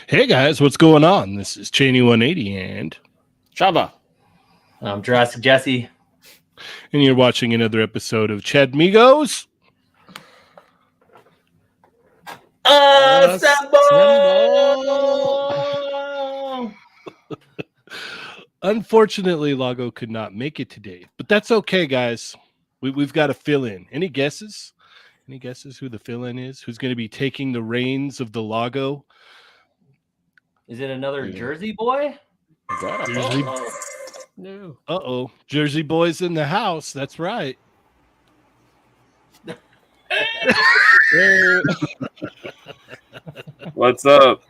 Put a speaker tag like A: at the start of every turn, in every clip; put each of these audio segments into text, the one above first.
A: Hey guys, what's going on? This is Cheynee180 and
B: Chamba.
C: I'm Jurassic Jesser.
A: And you're watching another episode of Chatmigos.
C: Assemble!
A: Unfortunately, Lago could not make it today, but that's okay, guys. We've got a fill-in. Any guesses? Any guesses who the fill-in is? Who's going to be taking the reins of the Lago?
C: Is it another Jersey boy?
A: Jersey.
B: No.
A: Uh-oh. Jersey boys in the house. That's right.
D: What's up?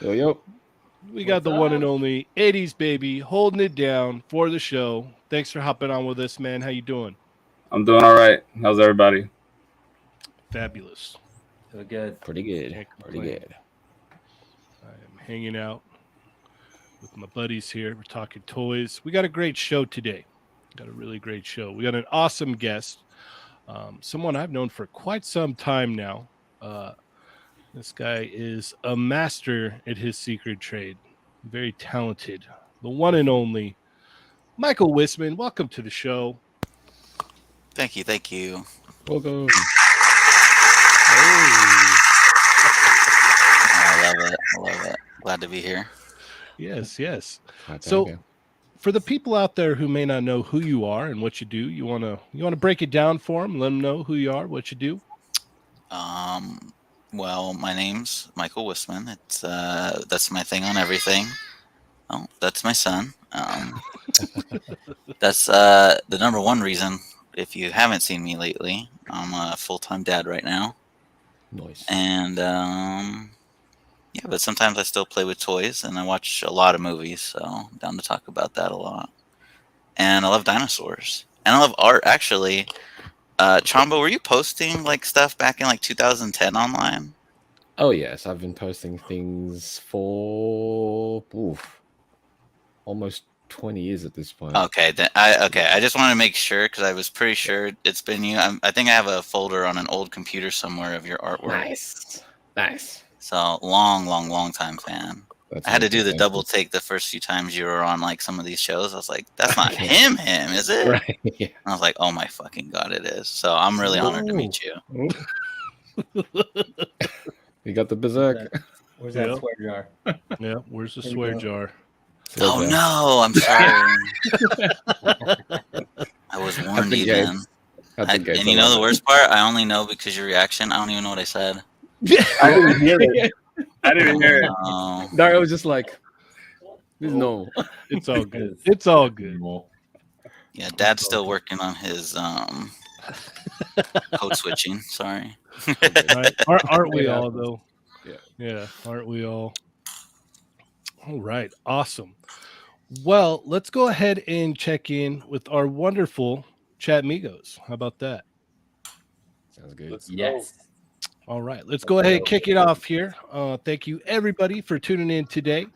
B: Yo.
A: We got the one and only 80s baby holding it down for the show. Thanks for hopping on with us, man. How you doing?
D: I'm doing all right. How's everybody?
A: Fabulous.
C: Doing good.
B: Pretty good.
A: Can't
B: Pretty
A: complain.
B: good.
A: I am hanging out with my buddies here. We're talking toys. We got a great show today. Got a really great show. We got an awesome guest. Someone I've known for quite some time now. This guy is a master at his secret trade. Very talented. The one and only Michael Wissman. Welcome to the show.
E: Thank you.
B: Welcome.
E: I love it. Glad to be here.
A: Yes. So, for the people out there who may not know who you are and what you do, you wanna break it down for them. Let them know who you are, what you do.
E: Well, my name's Michael Wissman. It's that's my thing on everything. Oh, that's my son. That's the number one reason. If you haven't seen me lately, I'm a full-time dad right now.
B: Nice.
E: And yeah, but sometimes I still play with toys, and I watch a lot of movies, so I'm down to talk about that a lot. And I love dinosaurs, and I love art. Actually, Chamba, were you posting like stuff back in like 2010 online?
B: Oh yes, I've been posting things for almost 20 years at this point.
E: Okay, I just wanted to make sure because I was pretty sure it's been you. I think I have a folder on an old computer somewhere of your artwork.
B: Nice.
E: So long time fan.
B: That's
E: I had to do the
B: interesting.
E: double take the first few times you were on like some of these shows. I was like, that's not him, is it?
B: Right. Yeah.
E: And I was like, oh my fucking god, it is. So I'm really honored to meet you.
B: You got the berserk.
C: Where's that
A: Yeah.
C: swear jar?
A: Yeah, where's the
C: There we
A: swear
C: go.
A: jar?
E: Oh no, I'm sorry. I was warned you, man. And you know the worst part? I only know because your reaction. I don't even know what I said.
D: I didn't hear it.
E: No.
B: Dario was just like, "There's no."
A: It's all good. It's all good.
E: Yeah, Dad's still working on his code switching. Sorry.
A: Right? Aren't we
B: Yeah.
A: all though?
B: Yeah.
A: Yeah, aren't we all? All right, awesome. Well, let's go ahead and check in with our wonderful Chatmigos. How about that?
B: Sounds good.
D: Let's go.
C: Yes.
A: All right, let's go ahead and kick it off here. Thank you everybody for tuning in today.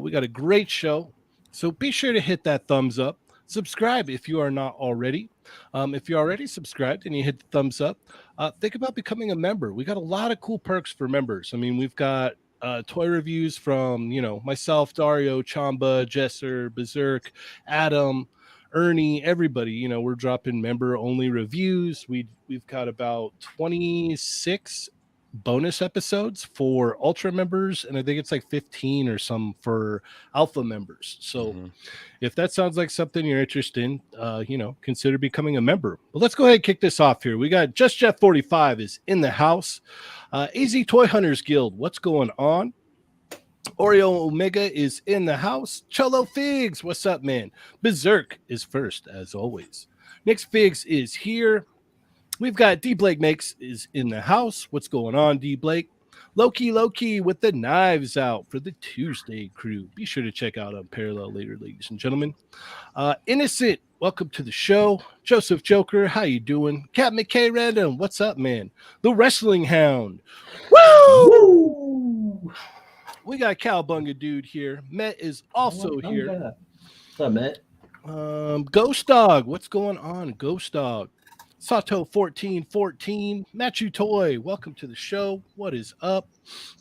A: We got a great show, so be sure to hit that thumbs up. Subscribe if you are not already. If you're already subscribed and you hit the thumbs up, think about becoming a member. We got a lot of cool perks for members. I mean, we've got toy reviews from myself, Dario, Chamba, Jesser, Berserk, Adam, Ernie, everybody. We're dropping member only reviews. We've got about 26 bonus episodes for ultra members, and I think it's like 15 or some for alpha members. So if that sounds like something you're interested in, consider becoming a member. But let's go ahead and kick this off here. We got Just Jeff 45 is in the house. AZ Toy Hunters Guild, what's going on? Oreo Omega is in the house. Cholo Figs, what's up, man? Berserk is first, as always. Nick's Figs is here. We've got D Blake Makes is in the house. What's going on, D Blake? Loki with the knives out for the Tuesday crew. Be sure to check out Unparalleled later, ladies and gentlemen. Innocent, welcome to the show. Joseph Joker, how you doing? Cat McKay Random, what's up, man? The Wrestling Hound. Woo! We got Cowbunga Dude here. Met is also here.
C: What's up, Matt?
A: Ghost Dog, what's going on, Ghost Dog? Sato1414, Matchu Toy, welcome to the show. What is up?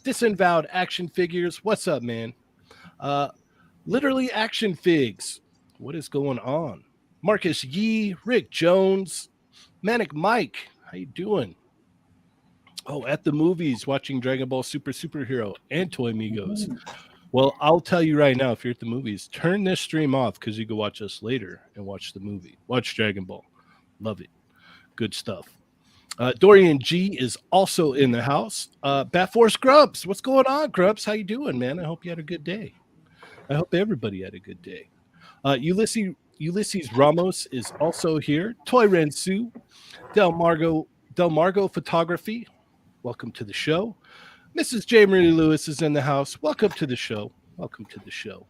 A: Disavowed Action Figures, what's up, man? Literally Action Figs, what is going on? Marcus Yee, Rick Jones, Manic Mike, how you doing? Oh, at the movies, watching Dragon Ball Superhero and Toy Migos. Well, I'll tell you right now, if you're at the movies, turn this stream off because you can watch us later and watch the movie. Watch Dragon Ball. Love it. Good stuff. Dorian G is also in the house. Bat Force Grubs, what's going on, Grubs? How you doing, man? I hope you had a good day. I hope everybody had a good day. Ulysses Ramos is also here. Toy Rensu, Del Margo Photography, welcome to the show. Mrs. J. Marie Lewis is in the house. Welcome to the show. Welcome to the show.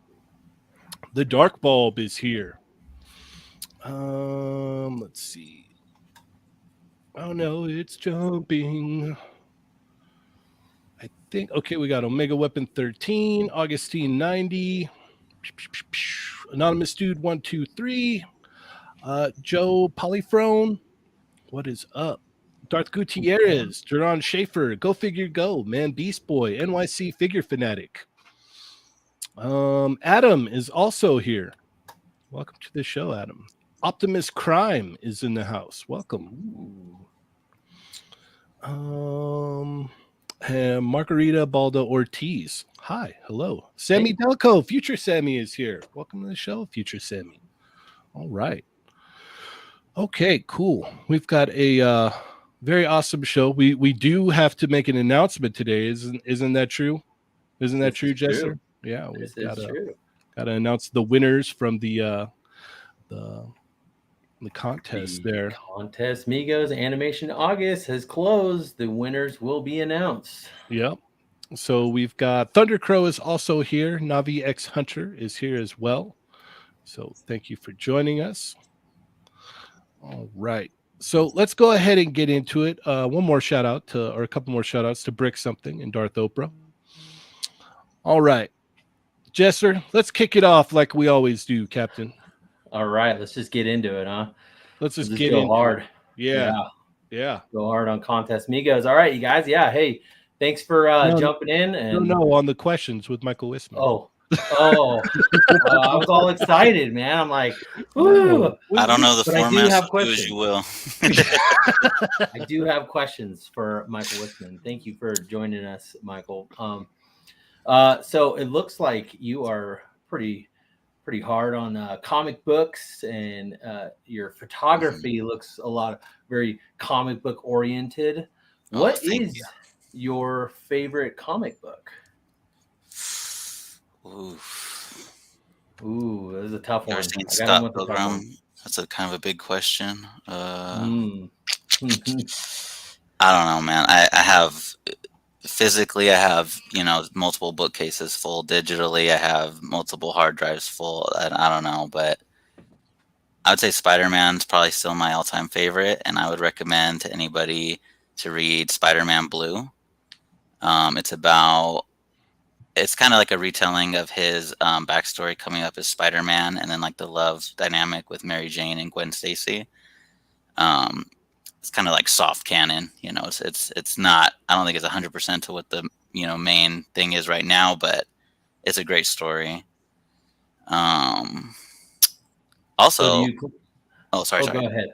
A: The Dark Bulb is here. Let's see. Oh no, it's jumping. I think, okay, we got Omega Weapon 13, Augustine 90, Anonymous Dude 123, Joe Polyphrone, what is up? Darth Gutierrez, Jerron Schaefer, Go Figure Go, Man Beast Boy, NYC Figure Fanatic. Adam is also here. Welcome to the show, Adam. Optimus Crime is in the house. Welcome. And Margarita Baldo Ortiz. Hi, hello. Sammy Delco, Future Sammy is here. Welcome to the show, Future Sammy. All right. Okay, cool. We've got a very awesome show. We do have to make an announcement today. Isn't that true? Isn't that true, Jesser? Yeah, we've got to announce the winners from the contest there.
C: Contest Migos Animation August has closed. The winners will be announced.
A: Yep. So we've got Thunder Crow is also here. Navi X Hunter is here as well. So thank you for joining us. All right. So let's go ahead and get into it. One more shout out to, or a couple more shout outs to Brick Something and Darth Oprah. All right. Jesser, let's kick it off like we always do, Captain.
C: All right, let's just get into it, huh?
A: Let's just
C: get go hard.
A: Yeah.
C: Go hard on Contest Migos. All right, you guys. Yeah, hey, thanks for jumping in. And
A: on the questions with Michael Wissman.
C: I was all excited, man. I'm like, woo.
E: I don't know the format, so do as you will.
C: I do have questions for Michael Wissman. Thank you for joining us, Michael. So it looks like you are pretty hard on comic books, and your photography looks very comic book oriented. What is your favorite comic book? Ooh, that is a tough one.
E: That's a kind of a big question. I don't know, man. I have physically, I have, multiple bookcases full. Digitally, I have multiple hard drives full. I don't know, but I would say Spider-Man's probably still my all-time favorite, and I would recommend to anybody to read Spider-Man Blue. It's kind of like a retelling of his backstory coming up as Spider-Man, and then like the love dynamic with Mary Jane and Gwen Stacy. It's kind of like soft canon, it's not, I don't think it's 100% to what the, main thing is right now, but it's a great story. Also, sorry.
C: Go ahead.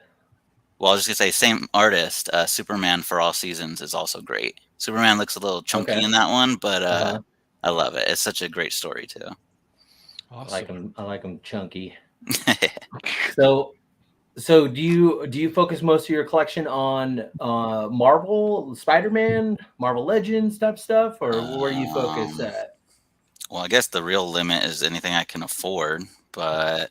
E: Well, I was just gonna say, same artist, Superman for All Seasons is also great. Superman looks a little chunky in that one, but I love it. It's such a great story too.
A: Awesome.
C: I like him chunky. So do you focus most of your collection on Marvel, Spider-Man, Marvel Legends type stuff, or where do you focus at?
E: Well, I guess the real limit is anything I can afford, but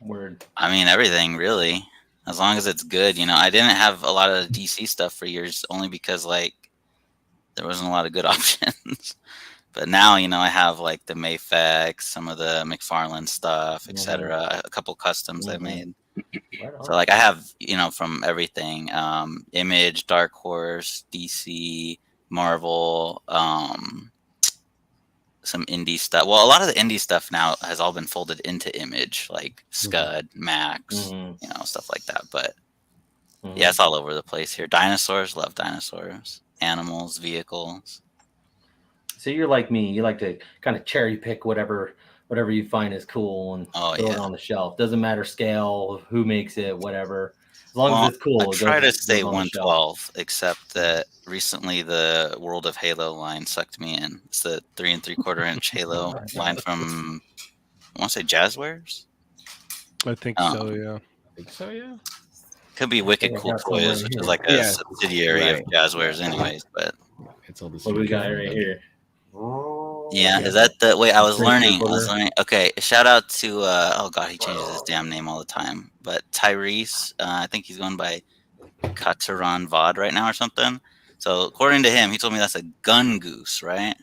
C: Word.
E: I mean everything really, as long as it's good. I didn't have a lot of DC stuff for years, only because there wasn't a lot of good options. But now, I have like the Mayfex, some of the McFarlane stuff, etc. A couple customs I made. So I have, from everything, Image, Dark Horse, DC, Marvel, some indie stuff. Well, a lot of the indie stuff now has all been folded into Image, like Scud, Max, stuff like that. But Yeah, it's all over the place here. Dinosaurs, love dinosaurs. Animals, vehicles.
C: So you're like me. You like to kind of cherry pick whatever you find is cool and throw it on the shelf. Doesn't matter scale, who makes it, whatever. As long as it's cool.
E: I try to stay 112, except that recently the World of Halo line sucked me in. It's the 3 3/4 inch Halo line from, I want to say Jazzwares.
A: I think so. Yeah.
B: I think so, yeah.
E: Could be Wicked Cool Toys, which is like a subsidiary of Jazzwares, anyways. But
B: it's all the
C: what we got right here.
E: Yeah, is that the wait? I was learning. Okay, shout out to oh god, he changes his damn name all the time. But Tyrese, I think he's going by Kataran Vod right now or something. So according to him, he told me that's a gun goose, right?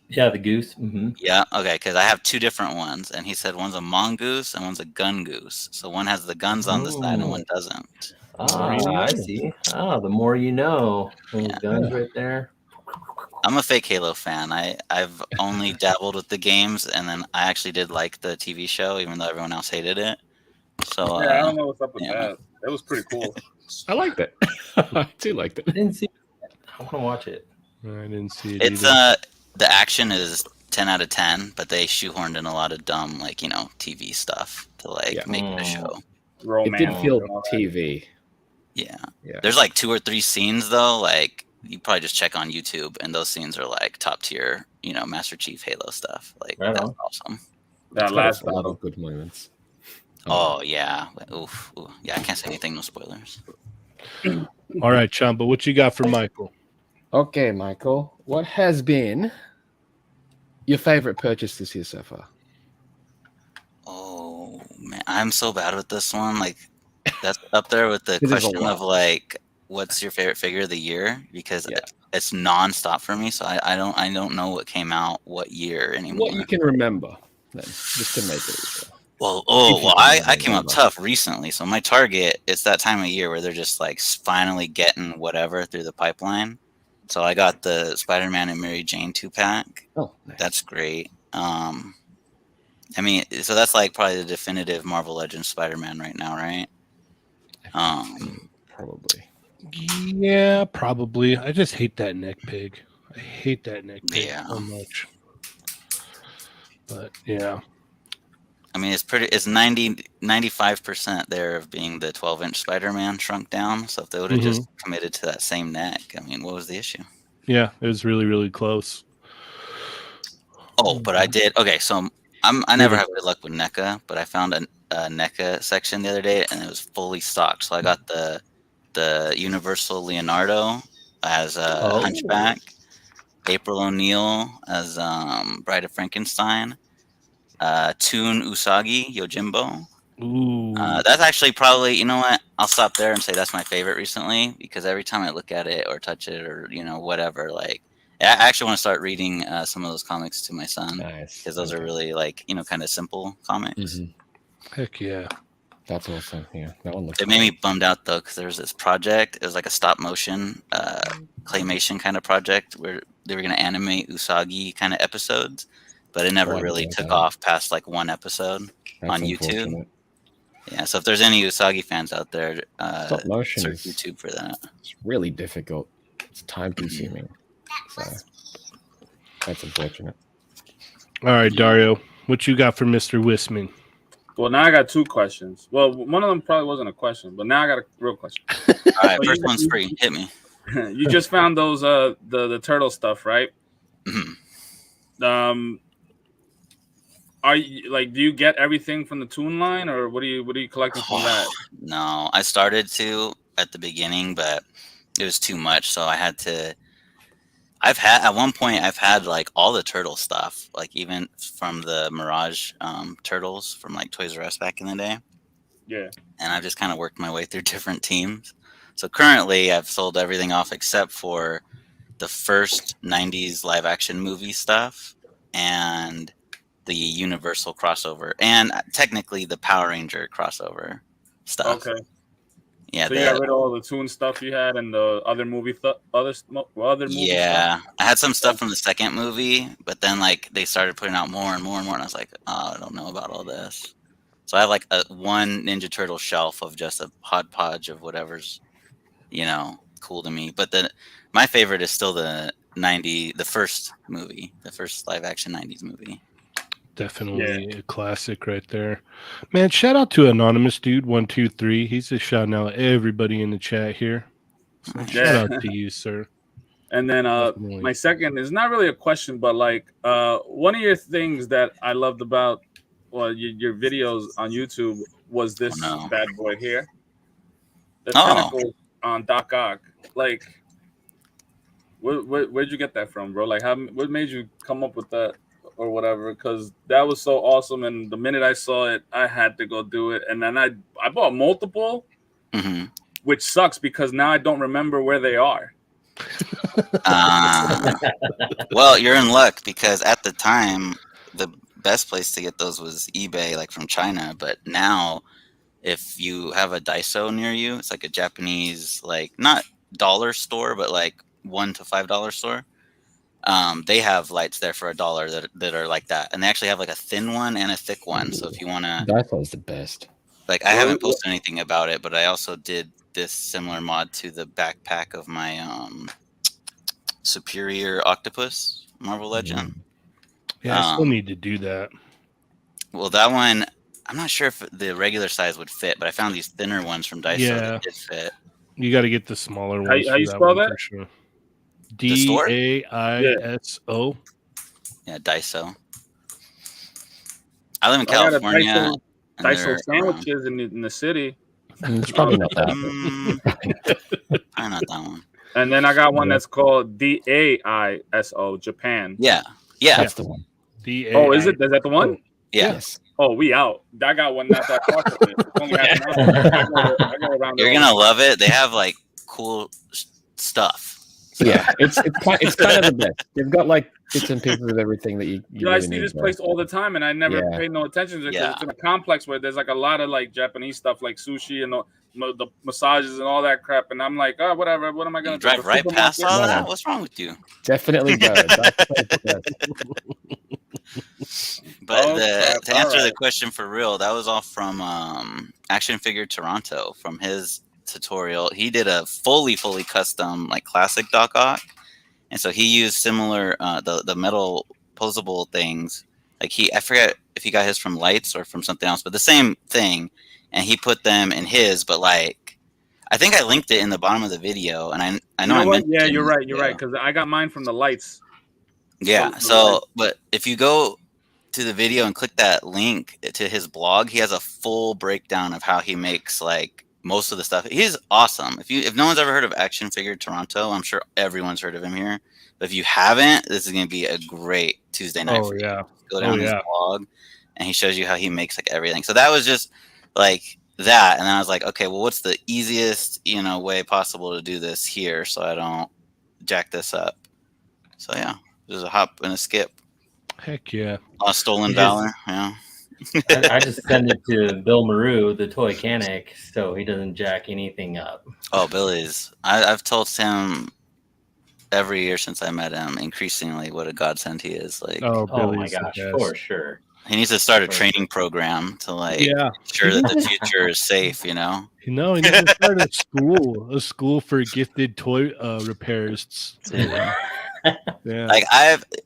C: Yeah, the goose. Mm-hmm.
E: Yeah, okay, because I have two different ones, and he said one's a mongoose and one's a gun goose. So one has the guns on the side and one doesn't.
C: I see. The more you know. Those guns right there.
E: I'm a fake Halo fan. I've only dabbled with the games, and then I actually did like the TV show, even though everyone else hated it. So
D: I don't know what's up with that. It was pretty cool.
B: I liked it. I do like it.
C: I didn't see it. I want to watch it.
A: I didn't see it.
E: It's the action is 10 out of 10, but they shoehorned in a lot of dumb TV stuff to make the show.
B: It did feel TV.
E: Yeah. There's like 2 or 3 scenes though, you probably just check on YouTube, and those scenes are top tier, Master Chief Halo stuff. That's awesome.
B: That last lot of good moments.
E: Oh yeah. Oof. Yeah, I can't say anything, no spoilers.
A: All right, Chamba, what you got for Michael?
B: Okay, Michael, what has been your favorite purchase this year so far?
E: Oh man, I'm so bad with this one. That's up there with the question of what's your favorite figure of the year? Because it's nonstop for me, so I don't know what came out what year anymore.
B: What you can remember, then, just to make it easier.
E: Well, I came up tough recently. So my target, it's that time of year where they're just finally getting whatever through the pipeline. So I got the Spider-Man and Mary Jane 2-pack.
B: Oh, nice.
E: That's great. I mean, so that's probably the definitive Marvel Legends Spider-Man right now, right?
B: Probably.
A: Yeah, probably. I just hate that neck pig. I hate that neck pig so much. But yeah.
E: I mean, it's 95% there of being the 12-inch Spider-Man shrunk down. So if they would have just committed to that same neck, I mean, what was the issue?
A: Yeah, it was really, really close.
E: Oh, but I did. Okay, so I never have good luck with NECA, but I found a NECA section the other day, and it was fully stocked. So I got the Universal Leonardo as a Hunchback, April O'Neil as Bride of Frankenstein, Toon Usagi Yojimbo.
A: Ooh.
E: That's actually probably, you know what? I'll stop there and say that's my favorite recently, because every time I look at it or touch it or whatever, I actually want to start reading some of those comics to my son, because those are really kind of simple comics.
B: Mm-hmm.
A: Heck yeah.
B: That's awesome. Yeah, that one looks.
E: It made me bummed out though, because there was this project. It was like a stop motion claymation kind of project where they were going to animate Usagi kind of episodes, but it never really took off past one episode on YouTube. Yeah, so if there's any Usagi fans out there,
B: stop motion
E: search YouTube for that.
B: It's really difficult. It's time consuming. So that's unfortunate.
A: All right, Dario, what you got for Mr. Wissman?
D: Well, now I got 2 questions. Well, one of them probably wasn't a question, but now I got a real question.
E: All right, first one's free. Hit me.
D: You just found those the turtle stuff, right?
E: Mm-hmm.
D: Are you do you get everything from the Toon line, or what are you collecting from that?
E: No, I started to at the beginning, but it was too much, so I had to. I've had all the turtle stuff, even from the Mirage turtles from Toys R Us back in the day.
D: Yeah.
E: And I've just kind of worked my way through different teams. So currently I've sold everything off except for the first 90s live action movie stuff and the Universal crossover, and technically the Power Ranger crossover stuff.
D: Okay.
E: Yeah,
D: so you got rid of all the Toon stuff you had and the other movie other movies.
E: Yeah, I had some stuff from the second movie, but then they started putting out more and more and more, and I was like, oh, I don't know about all this. So I have like one Ninja Turtle shelf of just a hodgepodge of whatever's, cool to me. But my favorite is still the first movie, the first live action 90s movie.
A: Definitely a classic right there. Man, shout out to Anonymous Dude 123. He's just shouting out everybody in the chat here. So shout out to you, sir.
D: And then
A: Definitely.
D: my second is not really a question, but like one of your things that I loved about your videos on YouTube was this bad boy here. The tentacles on Doc Ock. Like, where'd you get that from, bro? Like, what made you come up with that or whatever? Because that was so awesome. And the minute I saw it, I had to go do it. And then I bought multiple, which sucks because now I don't remember where they are.
E: Well, you're in luck because at the time, the best place to get those was eBay, like from China. But now, if you have a Daiso near you, it's like a Japanese, like not dollar store, but like $1 to $5 store. They have lights there for $1 that are like that, and they actually have like a thin one and a thick one. So if you want to,
B: Daiso is the best.
E: Like, I haven't posted anything about it, but I also did this similar mod to the backpack of my Superior Octopus Marvel Legend.
A: Yeah, I still need to do that.
E: Well, that one, I'm not sure if the regular size would fit, but I found these thinner ones from Daiso that did fit.
A: You got to get the smaller ones.
D: How you spell that?
A: For sure. Daiso.
E: Yeah, Daiso. I live in California.
D: Daiso sandwiches in the city.
B: It's probably not that.
E: Probably not that one.
D: And then I got one that's called Daiso, Japan.
E: Yeah.
B: That's the one.
D: Oh, is it? Is that the one?
E: Yes.
D: Oh, we out. I got one not that far from it. It's only half an hour. I go around.
E: You're gonna love it. They have like cool stuff.
B: Yeah, it's kind of the best. They've got like bits and pieces of everything that you
D: I see this place all the time, and I never paid no attention to it because it's in a complex where there's like a lot of like Japanese stuff, like sushi and the massages and all that crap. And I'm like, oh, whatever. What am I gonna do?
E: Drive right past all that? What's wrong with you?
B: Definitely go.
E: But to answer the question for real, that was all from Action Figure Toronto from his tutorial. He did a fully custom like classic Doc Ock, and so he used similar the metal posable things. Like I forget if he got his from Lights or from something else, but the same thing. And he put them in his, but like I think I linked it in the bottom of the video, and I know I meant
D: you're right because I got mine from the Lights.
E: Yeah. So, but if you go to the video and click that link to his blog, he has a full breakdown of how he makes like most of the stuff. He's awesome. If no one's ever heard of Action Figure Toronto, I'm sure everyone's heard of him here. But if you haven't, this is going to be a great Tuesday night for you. Go down his blog, and he shows you how he makes like everything. So that was just like that, and then I was like, okay, well, what's the easiest way possible to do this here so I don't jack this up? So yeah, there's a hop and a skip.
A: Heck yeah.
E: Lost Stolen Valor. Yeah.
C: I just send it to Bill Maru, the toy canic, so he doesn't jack anything up.
E: Oh, Billy's. I've told him every year since I met him, increasingly, what a godsend he is. Like,
C: oh my gosh, for sure.
E: He needs to start a training program to make sure that the future is safe.
A: He needs to start a school for gifted toy repairs. Yeah.
E: Like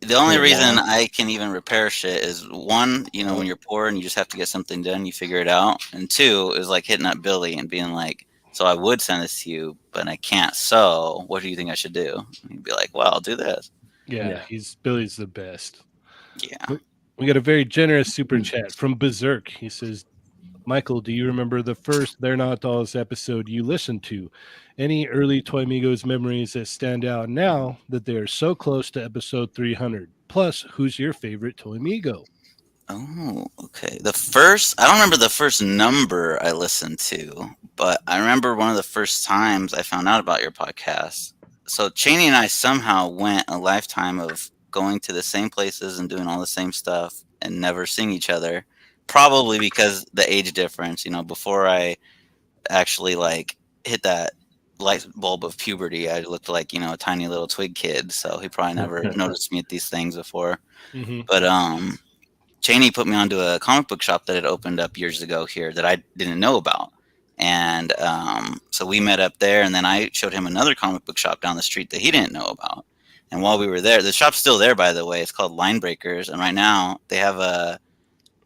E: the only reason I can even repair shit is one, when you're poor and you just have to get something done, you figure it out. And two is like hitting up Billy and being like, so I would send this to you, but I can't. So what do you think I should do? And he'd be like, well, I'll do this.
A: Yeah. Billy's the best.
E: Yeah.
A: We got a very generous super chat from Berserk. He says, Michael, do you remember the first They're Not Dolls episode you listened to? Any early Toymigos memories that stand out now that they are so close to episode 300? Plus, who's your favorite Toymigo?
E: Oh, okay. I don't remember the first number I listened to, but I remember one of the first times I found out about your podcast. So Cheynee and I somehow went a lifetime of going to the same places and doing all the same stuff and never seeing each other. Probably because the age difference, before I actually like hit that light bulb of puberty, I looked like, a tiny little twig kid. So he probably never noticed me at these things before. Mm-hmm. But Cheynee put me onto a comic book shop that had opened up years ago here that I didn't know about. And so we met up there, and then I showed him another comic book shop down the street that he didn't know about. And while we were there, the shop's still there, by the way. It's called Line Breakers. And right now they have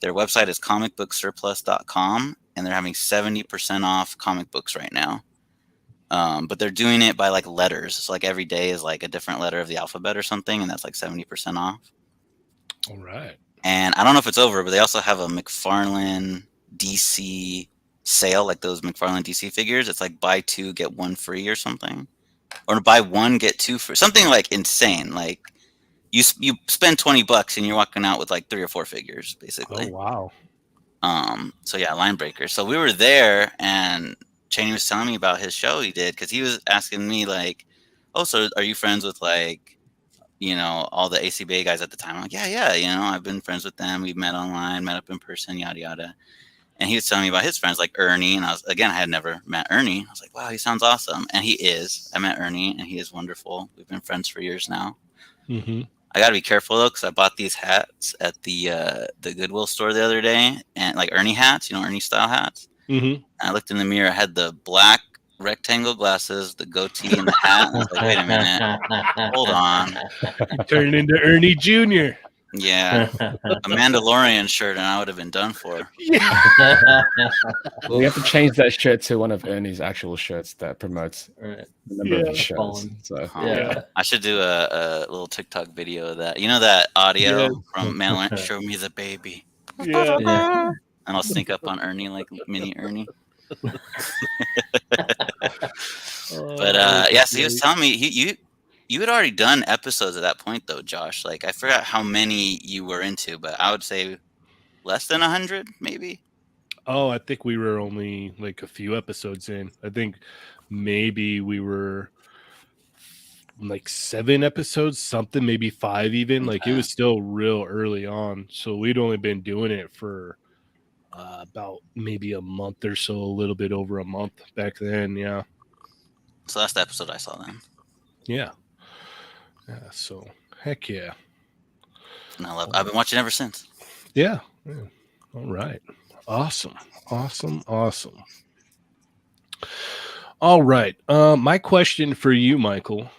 E: their website is comicbooksurplus.com, and they're having 70% off comic books right now. But they're doing it by like letters. So like every day is like a different letter of the alphabet or something, and that's like 70% off.
A: All right.
E: And I don't know if it's over, but they also have a McFarlane DC sale, like those McFarlane DC figures. It's like buy 2 get 1 free or something, or buy 1 get 2 free, something like insane. Like you spend $20 and you're walking out with like 3 or 4 figures, basically.
A: Oh wow.
E: So yeah, Line Breakers. So we were there, and Cheynee was telling me about his show he did, because he was asking me like, "Oh, so are you friends with like, you know, all the ACBA guys at the time?" I'm like, yeah, you know, I've been friends with them. We've met online, met up in person, yada yada. And he was telling me about his friends like Ernie, and I had never met Ernie. I was like, wow, he sounds awesome, and he is. I met Ernie, and he is wonderful. We've been friends for years now.
A: Mm-hmm.
E: I gotta be careful though, because I bought these hats at the Goodwill store the other day, and like Ernie hats, you know, Ernie style hats.
A: Mm-hmm.
E: And I looked in the mirror, I had the black rectangle glasses, the goatee, and the hat. And I was like, wait a minute, hold on.
A: Turned into Ernie Jr.
E: Yeah, a Mandalorian shirt, and I would have been done for.
A: Yeah.
B: We have to change that shirt to one of Ernie's actual shirts that promotes
C: Right.
B: the number of
A: Yeah.
B: his shirts. So
C: Yeah.
E: I should do a little TikTok video of that. You know that audio
A: Yes.
E: from Mandalorian? Show me the baby.
A: Yeah.
C: Yeah.
E: And I'll sneak up on Ernie like mini Ernie. But yeah, so he was telling me you had already done episodes at that point though, Josh. Like I forgot how many you were into, but I would say less than 100, maybe.
A: Oh, I think we were only like a few episodes in. I think maybe we were like 7 episodes, something, maybe 5 even. Like it was still real early on. So we'd only been doing it for about maybe a month or so, a little bit over a month back then. Yeah.
E: So that's the episode I saw then.
A: Yeah. Yeah. So heck yeah.
E: And I've been watching ever since.
A: Yeah. All right. Awesome. All right. My question for you, Michael,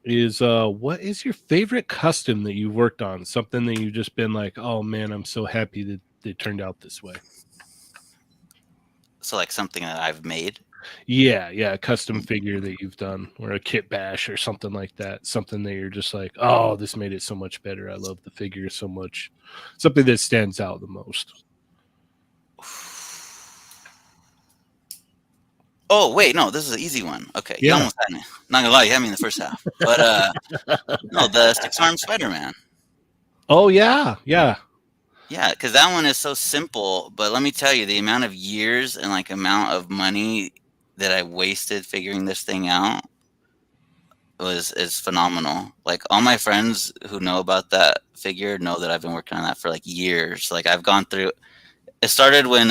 A: is what is your favorite custom that you've worked on? Something that you've just been like, oh man, I'm so happy that it turned out this way.
E: So like something that I've made.
A: Yeah, a custom figure that you've done, or a kit bash or something like that. Something that you're just like, oh, this made it so much better. I love the figure so much. Something that stands out the most.
E: Oh wait, no, this is an easy one. Okay,
A: Yeah.
E: you almost had me. Not gonna lie, you had me in the first half. But no, the 6-armed Spider-Man.
A: Oh yeah.
E: Yeah, because that one is so simple. But let me tell you, the amount of years and like amount of money that I wasted figuring this thing out is phenomenal. Like all my friends who know about that figure know that I've been working on that for like years. Like I've gone through. It started when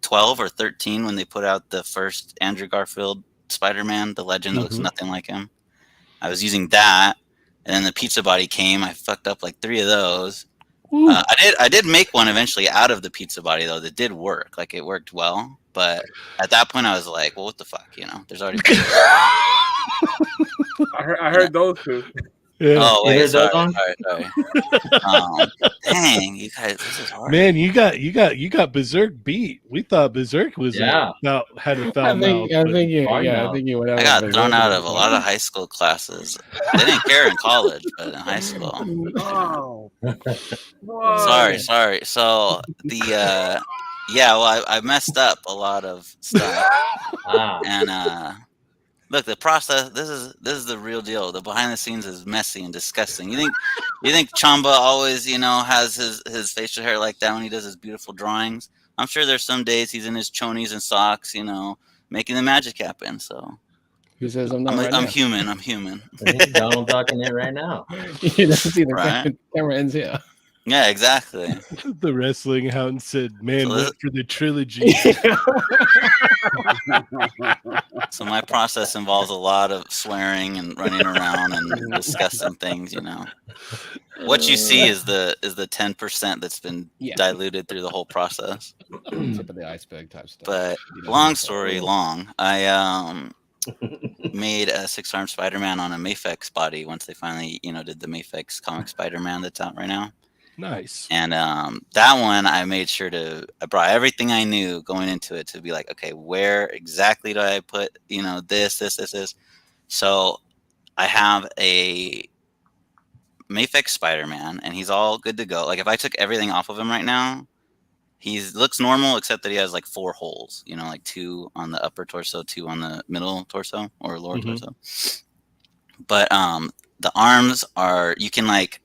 E: 12 or 13 when they put out the first Andrew Garfield Spider-Man, the legend that looks nothing like him. I was using that, and then the pizza body came. I fucked up like 3 of those. I did make one eventually out of the pizza body though that did work. Like it worked well, but at that point I was like, well, what the fuck, you know? There's already.
D: I heard those two.
A: Yeah.
E: Oh wait,
C: Either those
E: sorry.
C: on?
E: Dang, you guys, this is hard.
A: Man, you got Berserk beat. We thought Berserk was had a foul mouth.
B: I think you went out.
E: I got thrown out of a lot of high school classes. They didn't care in college, but in high school.
D: Wow.
E: Sorry. So the I messed up a lot of stuff. And look, the process. This is the real deal. The behind the scenes is messy and disgusting. You think Chamba always, has his facial hair like that when he does his beautiful drawings? I'm sure there's some days he's in his chonies and socks, making the magic happen. So
B: Who says I'm not?
E: I'm human.
C: Donald talking it right now.
B: You don't see the
E: Right.
B: camera ends here.
E: Yeah, exactly.
A: The wrestling hound said, "Man,
E: So
A: went for the trilogy."
E: So my process involves a lot of swearing and running around and discussing things. You know, what you see is the 10% that's been
B: Yeah.
E: diluted through the whole process.
B: Tip of the iceberg type stuff.
E: But
B: You know,
E: long story long, I made a 6-armed Spider-Man on a Mafex body once they finally, did the Mafex comic Spider-Man that's out right now.
A: Nice.
E: And that one, I made sure I brought everything I knew going into it to be like, okay, where exactly do I put, this. So I have a Mafex Spider-Man, and he's all good to go. Like if I took everything off of him right now, he looks normal, except that he has like 4 holes, like 2 on the upper torso, 2 on the middle torso or lower torso. But the arms you can like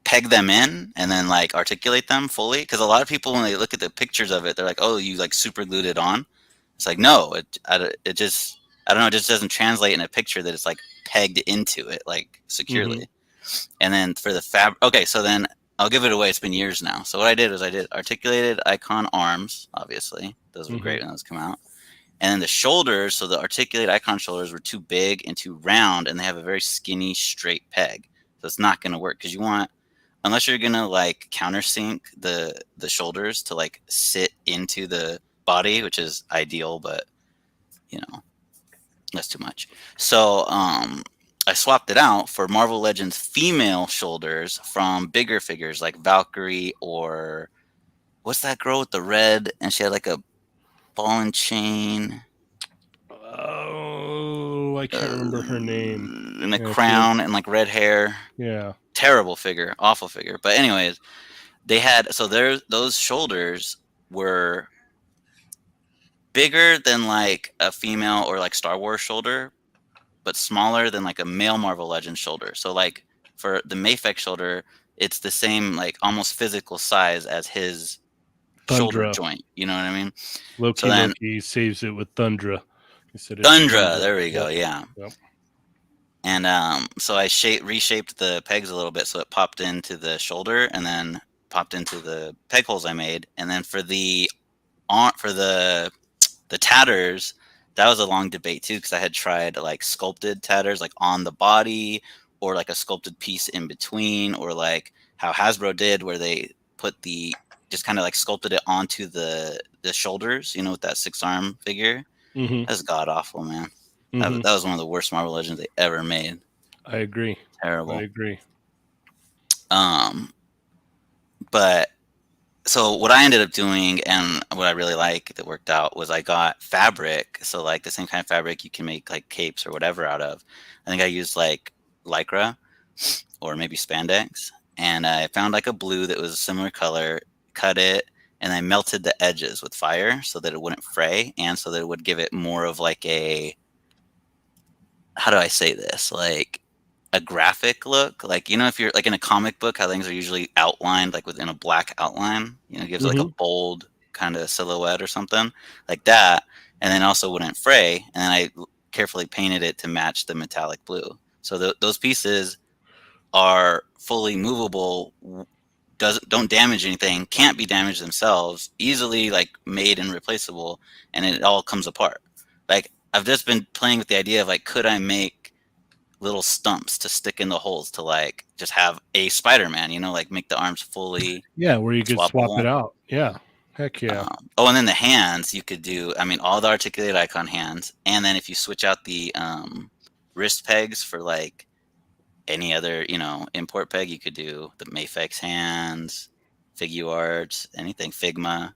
E: peg them in and then like articulate them fully, because a lot of people when they look at the pictures of it, they're like, oh, you like super glued it on. It's like, no, it just, I don't know, it just doesn't translate in a picture that it's like pegged into it like securely. And then for the okay, so then I'll give it away. It's been years now. So what I did was I did articulated icon arms, obviously those were great when those come out. And then the shoulders, so the articulated icon shoulders were too big and too round, and they have a very skinny straight peg, so it's not going to work, because you want, unless you're gonna like countersink the shoulders to like sit into the body, which is ideal, but that's too much. So I swapped it out for Marvel Legends female shoulders from bigger figures like Valkyrie, or what's that girl with the red and she had like a ball and chain?
A: Oh, I can't remember her name.
E: And a crown and like red hair.
A: Yeah.
E: Terrible figure, awful figure. But anyways, they had, those shoulders were bigger than like a female or like Star Wars shoulder, but smaller than like a male Marvel Legends shoulder. So like for the Mafex shoulder, it's the same like almost physical size as his shoulder joint. You know what I mean?
A: Loki saves it with Thundra.
E: Thundra, there we go. Yeah.
A: Yep.
E: And so I reshaped the pegs a little bit so it popped into the shoulder and then popped into the peg holes I made. And then for the tatters, that was a long debate too, because I had tried like sculpted tatters like on the body, or like a sculpted piece in between, or like how Hasbro did where they put just kind of like sculpted it onto the shoulders, with that 6-arm figure. That's god awful, man. That was one of the worst Marvel Legends they ever made.
A: I agree.
E: Terrible.
A: I agree.
E: But so what I ended up doing, and what I really like that worked out, was I got fabric. So like the same kind of fabric you can make like capes or whatever out of. I think I used like Lycra or maybe spandex, and I found like a blue that was a similar color, cut it, and I melted the edges with fire so that it wouldn't fray, and so that it would give it more of like a, how do I say this? Like a graphic look. Like, if you're like in a comic book, how things are usually outlined like within a black outline, it gives like a bold kind of silhouette or something like that. And then also wouldn't fray. And then I carefully painted it to match the metallic blue. So those pieces are fully movable, don't damage anything, can't be damaged themselves, easily like made and replaceable, and it all comes apart. Like I've just been playing with the idea of like, could I make little stumps to stick in the holes to like just have a Spider-Man, like make the arms fully
A: where you could swap it out. Yeah. Heck yeah.
E: And then the hands you could do, all the articulated icon hands, and then if you switch out the wrist pegs for like any other, import peg, you could do the Mafex hands, Figuarts, anything Figma.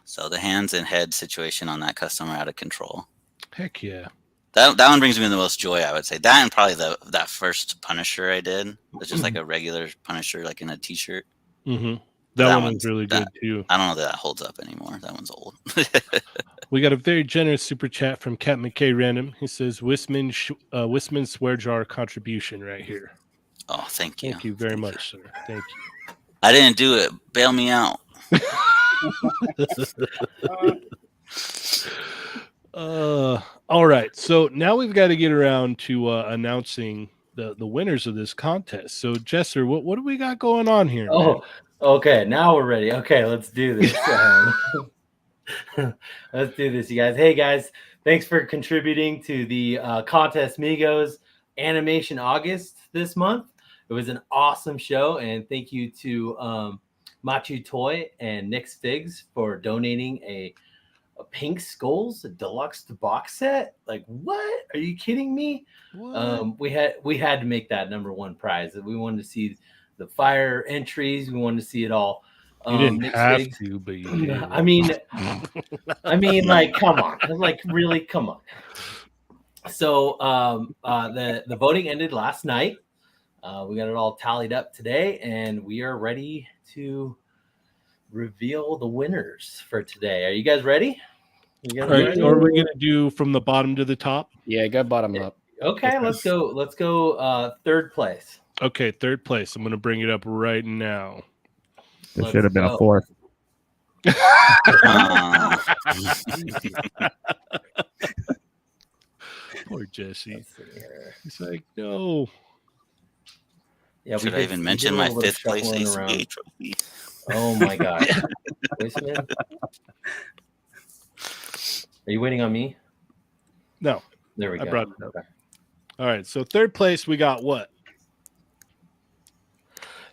E: So the hands and head situation on that custom are out of control.
A: Heck yeah.
E: That one brings me the most joy, I would say. That and probably that first Punisher I did. It's just like a regular Punisher, like in a t-shirt.
A: That one was really good too.
E: I don't know that holds up anymore. That one's old.
A: We got a very generous super chat from Cat McKay Random. He says Wissman swear jar contribution right here.
E: Oh, thank you.
A: Thank you very much, sir. Thank you.
E: I didn't do it. Bail me out.
A: All right. So now we've got to get around to announcing the winners of this contest. So Jesser, what do we got going on here?
C: Oh, okay. Now we're ready. Okay, let's do this. Let's do this, you guys. Hey guys, thanks for contributing to the Contest Migos Animation August this month. It was an awesome show, and thank you to Machu Toy and Nick's Figs for donating a Pink Skulls deluxe box set. Like, what? Are you kidding me? We had to make that number 1 prize. We wanted to see the fire entries. We wanted to see it all.
A: You didn't
C: Nick's
A: have
C: Figs.
A: to, but you did.
C: I mean, like, come on. Like, really, come on. So the voting ended last night. We got it all tallied up today, and we are ready to reveal the winners for today. Are you guys ready?
A: All right, or are we gonna do from the bottom to the top?
B: Yeah, go bottom up.
C: Okay, let's go. Let's go. Third place.
A: Okay, third place. I'm gonna bring it up right now.
F: There should have been a fourth.
A: Poor Jesse. He's like, no.
C: Yeah,
E: Should I even mention my 5th place ACA trophy?
C: Oh my god. Wissman? Are you waiting on me?
A: No.
C: There we go.
A: I brought it up. All right, so third place we got what?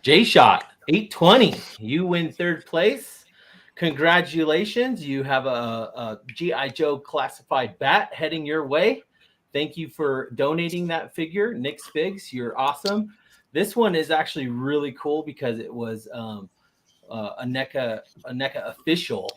C: J-Shot 820. You win third place. Congratulations. You have a G.I. Joe classified bat heading your way. Thank you for donating that figure. Nick's Figs, you're awesome. This one is actually really cool because it was a NECA official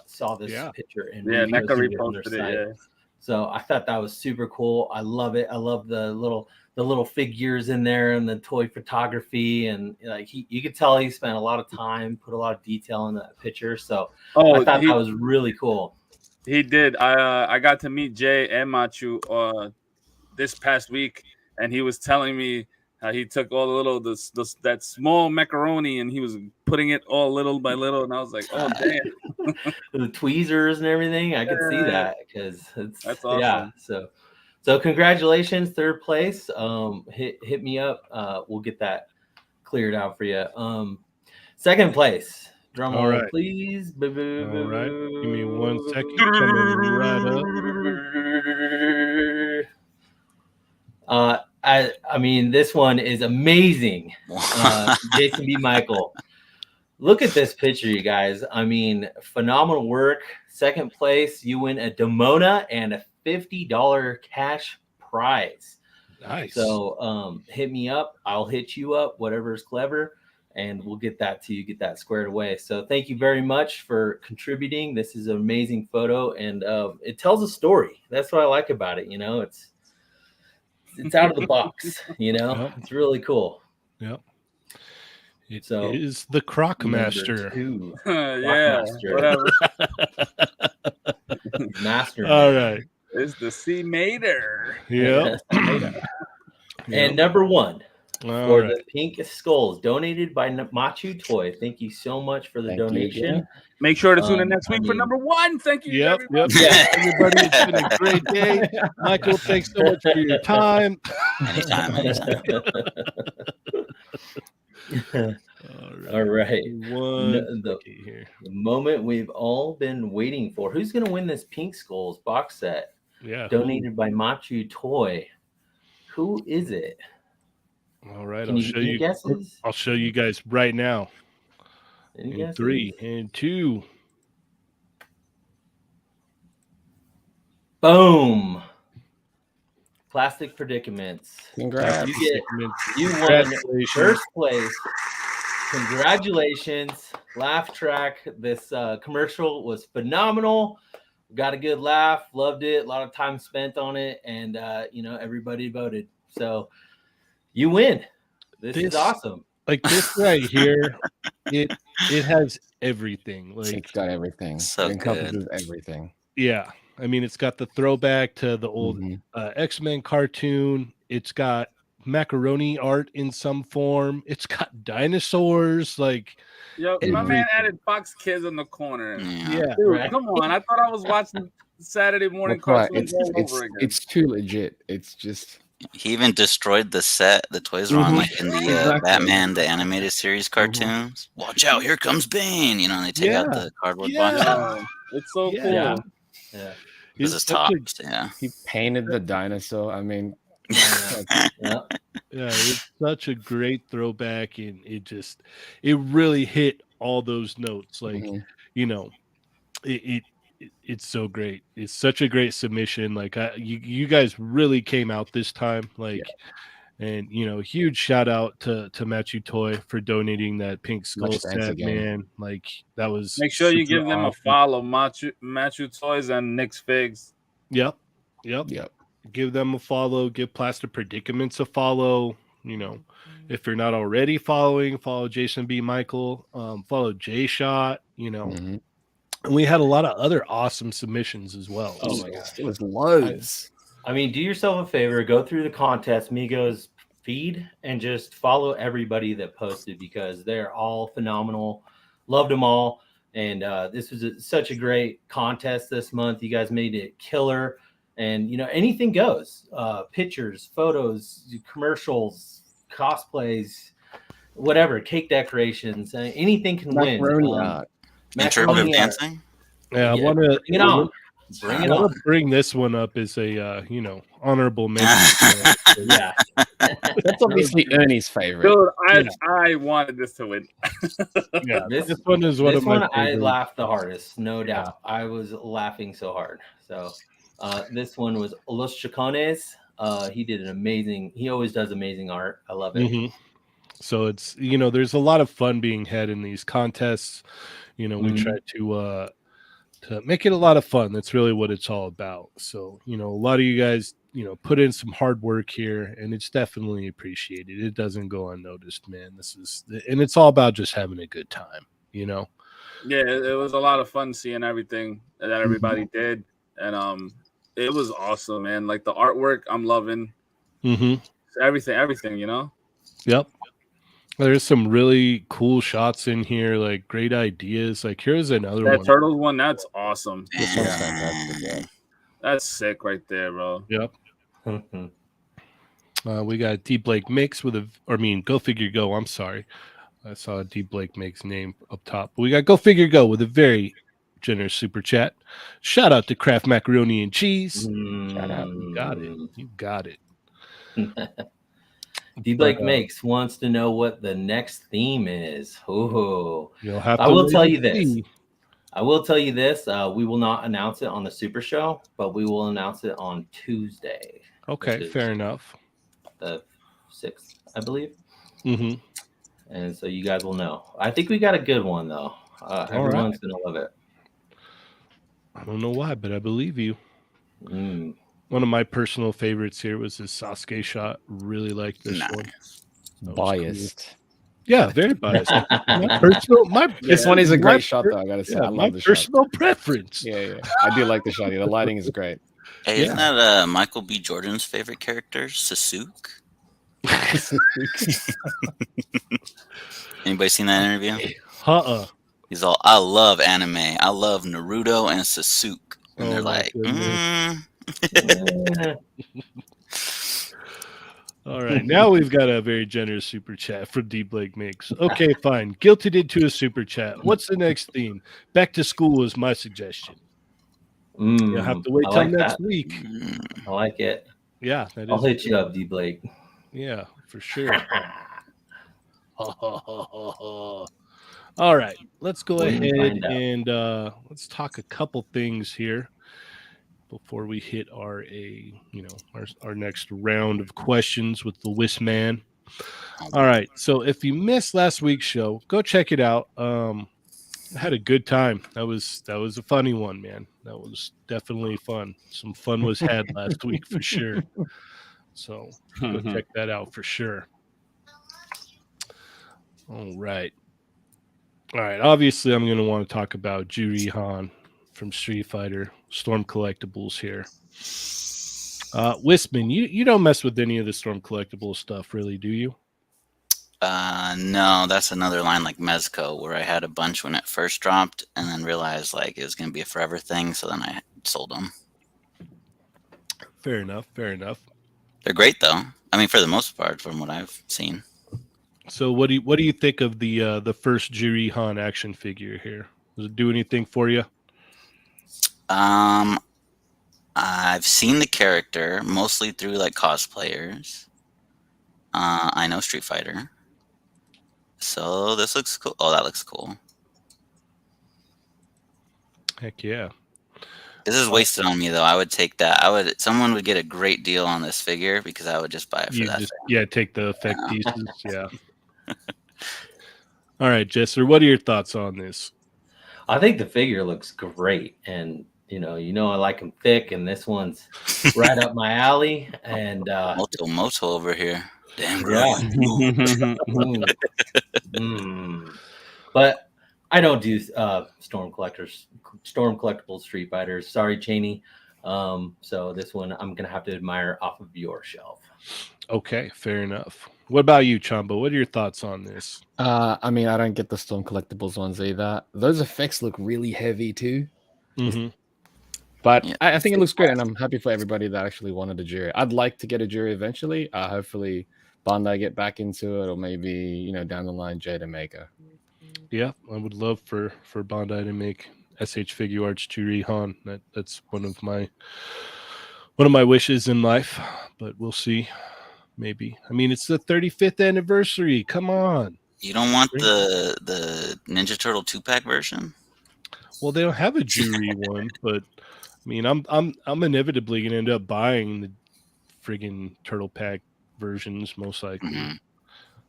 C: saw this picture and
D: NECA reposted it. Yeah.
C: So I thought that was super cool. I love it. I love the little figures in there and the toy photography, and like you could tell he spent a lot of time, put a lot of detail in that picture. So I thought that was really cool.
D: He did. I got to meet Jay and Machu this past week, and he was telling me how he took all the little that small macaroni and he was putting it all little by little, and I was like, oh damn.
C: The tweezers and everything. I could see that because
D: that's awesome.
C: Yeah. So congratulations, third place. Hit me up. We'll get that cleared out for you. Second place. Drum roll, please.
A: All right. Give me 1 second. Coming right
C: up. I mean, this one is amazing. Jason B. Michael. Look at this picture, you guys. I mean, phenomenal work. Second place, you win a Demona and a $50 cash prize.
A: Nice.
C: So hit me up. I'll hit you up, whatever is clever, and we'll get that to you, get that squared away. So thank you very much for contributing. This is an amazing photo, and it tells a story. That's what I like about it. You know, it's out of the box. You know,
A: Yep.
C: It's really cool.
A: Yep. It
C: So,
A: is the Croc Master.
D: Yeah, whatever.
C: Master.
A: All right.
D: It's the C Mater.
A: Yep.
C: And number 1
A: All
C: for
A: right.
C: the Pink Skulls, donated by Machu Toy. Thank you so much for the donation.
D: Make sure to tune in next week for number 1. Thank you.
A: Yep.
D: Everybody.
A: Yeah, everybody, it's been a great day. Michael, thanks so much for your time.
E: Anytime.
C: All right.
A: The
C: The moment we've all been waiting for. Who's going to win this Pink Skulls box set?
A: Yeah.
C: Donated by Machu Toy. Who is it?
A: All right.
C: Can
A: I'll
C: you
A: show
C: any
A: you.
C: guesses?
A: I'll show you guys right now.
C: Any
A: In
C: guesses?
A: 3 and 2.
C: Boom. Plastic Predicaments.
B: Congrats.
C: You won first place. Congratulations. Laugh track. This commercial was phenomenal. Got a good laugh. Loved it. A lot of time spent on it. And, everybody voted. So you win. This is awesome.
A: Like this right here, it has everything. Like
B: It's got everything.
E: So
B: it encompasses
E: good.
B: everything.
A: yeah. I mean, it's got the throwback to the old
B: Mhm.
A: X-Men cartoon. It's got macaroni art in some form. It's got dinosaurs. Like,
D: Yo, my man added Fox Kids in the corner.
A: yeah.
D: Dude, come on. I thought I was watching Saturday morning
B: That's right.
D: cartoons all over again.
B: It's too legit. It's just
E: He even destroyed the set the toys were on, like in the
B: Exactly.
E: Batman the animated series cartoons. Watch out, here comes Bane! You know, and they take out the cardboard box.
D: Yo, it's so
A: Yeah.
D: cool.
C: Yeah. Yeah.
E: This
A: It's
E: is
A: such a-
E: tops. Yeah.
B: He painted the dinosaur. I mean,
C: Yeah.
A: Yeah, it's such a great throwback, and it really hit all those notes. Like,
B: mhm.
A: you know, it's so great. It's such a great submission. Like, you guys really came out this time. Like, and huge shout out to Matthew Toy for donating that pink skull
B: Much thanks
A: set,
B: again.
A: man. Like, that was
D: Make sure you
A: super
D: give them
A: awesome.
D: a follow, Matthew Toys and Nick's Figs.
A: Yep.
B: Yep.
A: Give them a follow. Give Plastic Predicaments a follow. If you're not already following, follow Jason B. Michael. Follow J Shot.
B: Mhm.
A: And we had a lot of other awesome submissions as well.
C: Oh
A: So,
C: my gosh.
B: It was loads.
C: I mean, do yourself a favor, go through the contest Migos feed and just follow everybody that posted because they're all phenomenal. Loved them all. And this was such a great contest this month. You guys made it killer. And, anything goes. Pictures, photos, commercials, cosplays, whatever, cake decorations, anything can
B: Macaroni
C: win.
B: art.
E: Interpretive
C: Macaroni art.
E: dancing.
A: yeah, I
C: Yeah,
A: want to
C: bring it on. Bring it on.
A: bring this one up as a honorable mention.
C: Yeah.
B: That's obviously Ernie's favorite.
D: Dude, I wanted this to win.
A: Yeah,
C: This
A: one is one
C: This
A: of my
C: one I
A: favorites.
C: laughed the hardest, no doubt. I was laughing so hard. So this one was Los Chicones. He did an amazing. He always does amazing art. I love it.
A: Mhm. So it's there's a lot of fun being had in these contests. We try to make it a lot of fun. That's really what it's all about. So a lot of you guys put in some hard work here, and it's definitely appreciated. It doesn't go unnoticed, man. And it's all about just having a good time.
D: Yeah, it was a lot of fun seeing everything that everybody did, and it was awesome, man. Like the artwork, I'm loving. Everything.
A: Yep. There's some really cool shots in here, like great ideas. Like here's another
D: That
A: one.
D: turtles one, that's awesome.
B: This one's fantastic, yeah.
D: That's sick right there, bro.
A: Yep. We got D Blake Mix Go Figure Go. I'm sorry. I saw a D Blake Mix name up top. But we got Go Figure Go with a very generous super chat. Shout out to Kraft Macaroni and Cheese.
B: Shout out.
A: You got it.
C: D Blake Makes wants to know what the next theme is. Oh,
A: You'll have
C: I
A: to
C: will
A: wait
C: tell
A: and
C: you this.
A: see.
C: I will tell you this. We will not announce it on the Super Show, but we will announce it on Tuesday.
A: Okay,
C: which is
A: fair enough.
C: The 6th, I believe.
A: Mm-hmm.
C: And so you guys will know. I think we got a good one, though. Everyone's going to love it.
A: I don't know why, but I believe you.
C: Mm.
A: One of my personal favorites here was this Sasuke shot. Really like this one. That was
B: Biased.
A: cool. Yeah, very biased.
B: This one is a great shot, though. I gotta say, I love the shot.
A: Personal preference.
B: Yeah. I do like the shot. Yeah, the lighting is great.
E: Hey, isn't that Michael B. Jordan's favorite character, Sasuke? Anybody seen that interview? He's all, I love anime. I love Naruto and Sasuke. And they're like,
A: All right, now we've got a very generous super chat from D Blake Makes. Okay, fine. Guilted into a super chat. What's the next theme? Back to school is my suggestion. You'll have to wait till next week.
C: I like it.
A: Yeah,
C: I'll hit you up, D Blake.
A: Yeah, for sure. All right, let's go ahead and let's talk a couple things here before we hit our next round of questions with the Wissman. All right, so if you missed last week's show, go check it out. I had a good time. That was a funny one, man. That was definitely fun. Some fun was had last week for sure. So go check that out for sure. All right. Obviously, I'm going to want to talk about Juri Han from Street Fighter, Storm Collectibles here. Wissman, you don't mess with any of the Storm Collectibles stuff, really, do you?
E: No, that's another line like Mezco, where I had a bunch when it first dropped and then realized like it was going to be a forever thing. So then I sold them.
A: Fair enough.
E: They're great though. I mean, for the most part, from what I've seen.
A: So what do you think of the first Jiri-Han action figure here? Does it do anything for you?
E: I've seen the character mostly through like cosplayers. I know Street Fighter. So this looks cool. Oh, that looks cool.
A: Heck yeah.
E: This is wasted on me though. I would take that. Someone would get a great deal on this figure because I would just buy it for that.
A: Take the effect pieces. Yeah. All right, Jesser, what are your thoughts on this?
C: I think the figure looks great, and you know I like them thick, and this one's right up my alley. And
E: Moto over here. Damn
C: yeah. But I don't do Storm Collectibles Street Fighters. Sorry, Cheynee. So this one I'm gonna have to admire off of your shelf.
A: Okay, fair enough. What about you, Chamba? What are your thoughts on this?
B: I mean, I don't get the Storm Collectibles ones either. Those effects look really heavy too.
A: Mm-hmm.
B: But yeah, I think it looks great, and I'm happy for everybody that actually wanted a jury. I'd like to get a jury eventually. Hopefully, Bandai get back into it, or maybe down the line, Jada Maker.
A: Yeah, I would love for Bandai to make SH Figure Arts Jiri-Han. That's one of my wishes in life, but we'll see. Maybe. I mean, it's the 35th anniversary. Come on.
E: You don't want the Ninja Turtle 2-pack version?
A: Well, they don't have a Juri one, but I mean, I'm inevitably gonna end up buying the friggin' Turtle Pack versions most likely. Mm-hmm.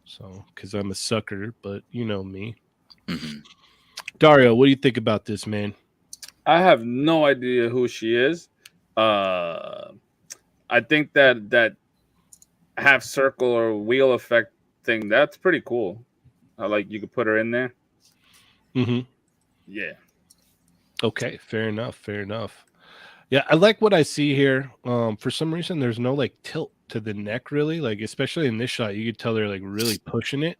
A: So, because I'm a sucker, but you know me.
E: Mm-hmm.
A: Dario, what do you think about this, man?
D: I have no idea who she is. I think that half circle or wheel effect thing, that's pretty cool. Like you could put her in there.
A: Mm-hmm.
D: Yeah.
A: Okay, fair enough. Yeah, I like what I see here. For some reason, there's no like tilt to the neck, really. Like, especially in this shot, you could tell they're like really pushing it.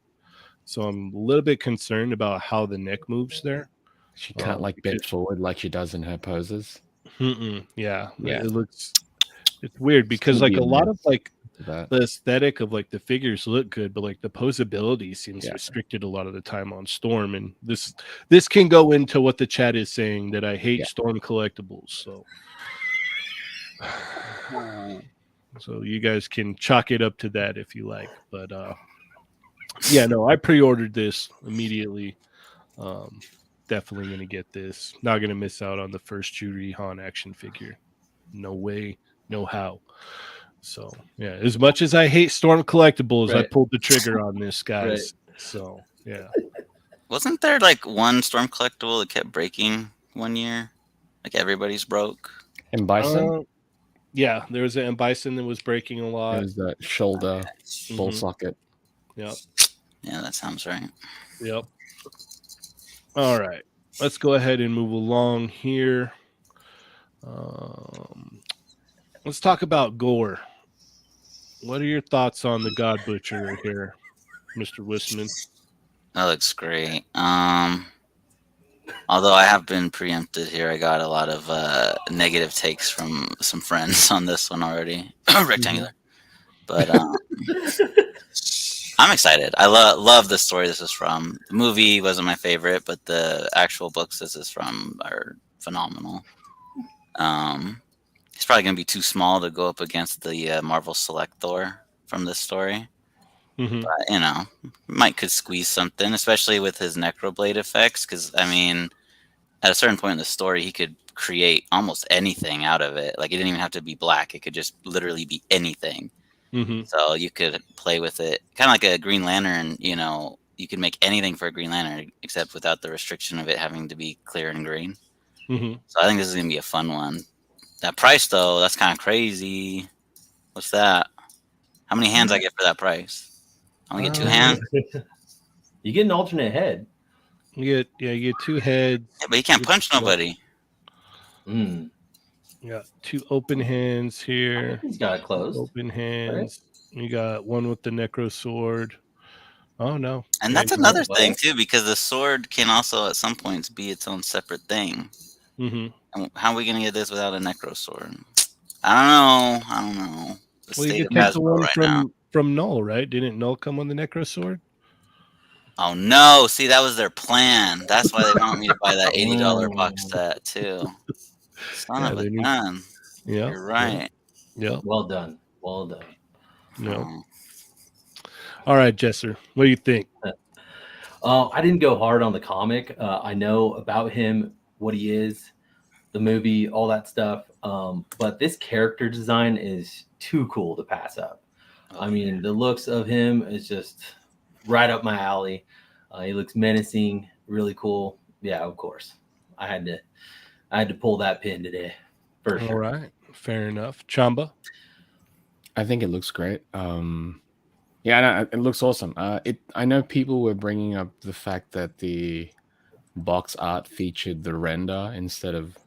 A: So I'm a little bit concerned about how the neck moves there.
B: She can't like bend forward like she does in her poses.
A: Yeah. It's weird because like a lot of like the aesthetic of like the figures look good, but like the posability seems restricted a lot of the time on Storm, and this can go into what the chat is saying, that I hate Storm collectibles. So you guys can chalk it up to that if you like, but I pre-ordered this immediately. Definitely gonna get this. Not gonna miss out on the first Jiri-Han action figure. No way, no how. So yeah, as much as I hate Storm collectibles, I pulled the trigger on this, guys. So yeah.
E: Wasn't there like one Storm collectible that kept breaking one year? Like everybody's broke.
B: And Bison?
A: Yeah, there was an Bison that was breaking a lot.
B: There's that shoulder ball socket.
A: Yep.
E: Yeah, that sounds right.
A: Yep. All right. Let's go ahead and move along here. Let's talk about gore. What are your thoughts on the God Butcher here, Mr. Wissman?
E: That looks great. Although I have been preempted here, I got a lot of negative takes from some friends on this one already. Rectangular. But I'm excited. I love the story this is from. The movie wasn't my favorite, but the actual books this is from are phenomenal. He's probably going to be too small to go up against the Marvel Select Thor from this story.
A: Mm-hmm.
E: But, Mike could squeeze something, especially with his Necroblade effects, because, I mean, at a certain point in the story, he could create almost anything out of it. Like, it didn't even have to be black. It could just literally be anything.
A: Mm-hmm.
E: So you could play with it. Kind of like a Green Lantern, you could make anything for a Green Lantern, except without the restriction of it having to be clear and green.
A: Mm-hmm.
E: So I think this is going to be a fun one. That price, though, that's kind of crazy. What's that? How many hands I get for that price? I only get 2 hands?
C: You get an alternate head.
A: You get 2 heads.
E: Yeah, but you can't punch nobody.
C: Mm.
A: You got 2 open hands here.
C: He's got it closed.
A: Open hands. Right? You got one with the Necro Sword. Oh, no.
E: And that's another thing, too, because the sword can also, at some points, be its own separate thing.
A: Mm-hmm.
E: And how are we going to get this without a Necro Sword? I don't know. The
A: Well, you
E: state
A: could
E: of
A: take the
E: Hasbro
A: one
E: right now.
A: from Null, right? Didn't Null come on the Necro Sword?
E: Oh no! See, that was their plan. That's why they want me to buy that $80 box set too. Son of a gun.
A: Yeah,
E: You're right.
A: Yeah.
C: Well done. Well done.
A: No. All right, Jesser, what do you think?
C: I didn't go hard on the comic. I know about him, what he is, the movie, all that stuff. But this character design is too cool to pass up. I mean, the looks of him is just right up my alley. He looks menacing, really cool. Yeah, of course. I had to pull that pin today, for sure.
A: All right, fair enough. Chamba.
B: I think it looks great. Yeah, no, it looks awesome. I know people were bringing up the fact that the box art featured the render instead of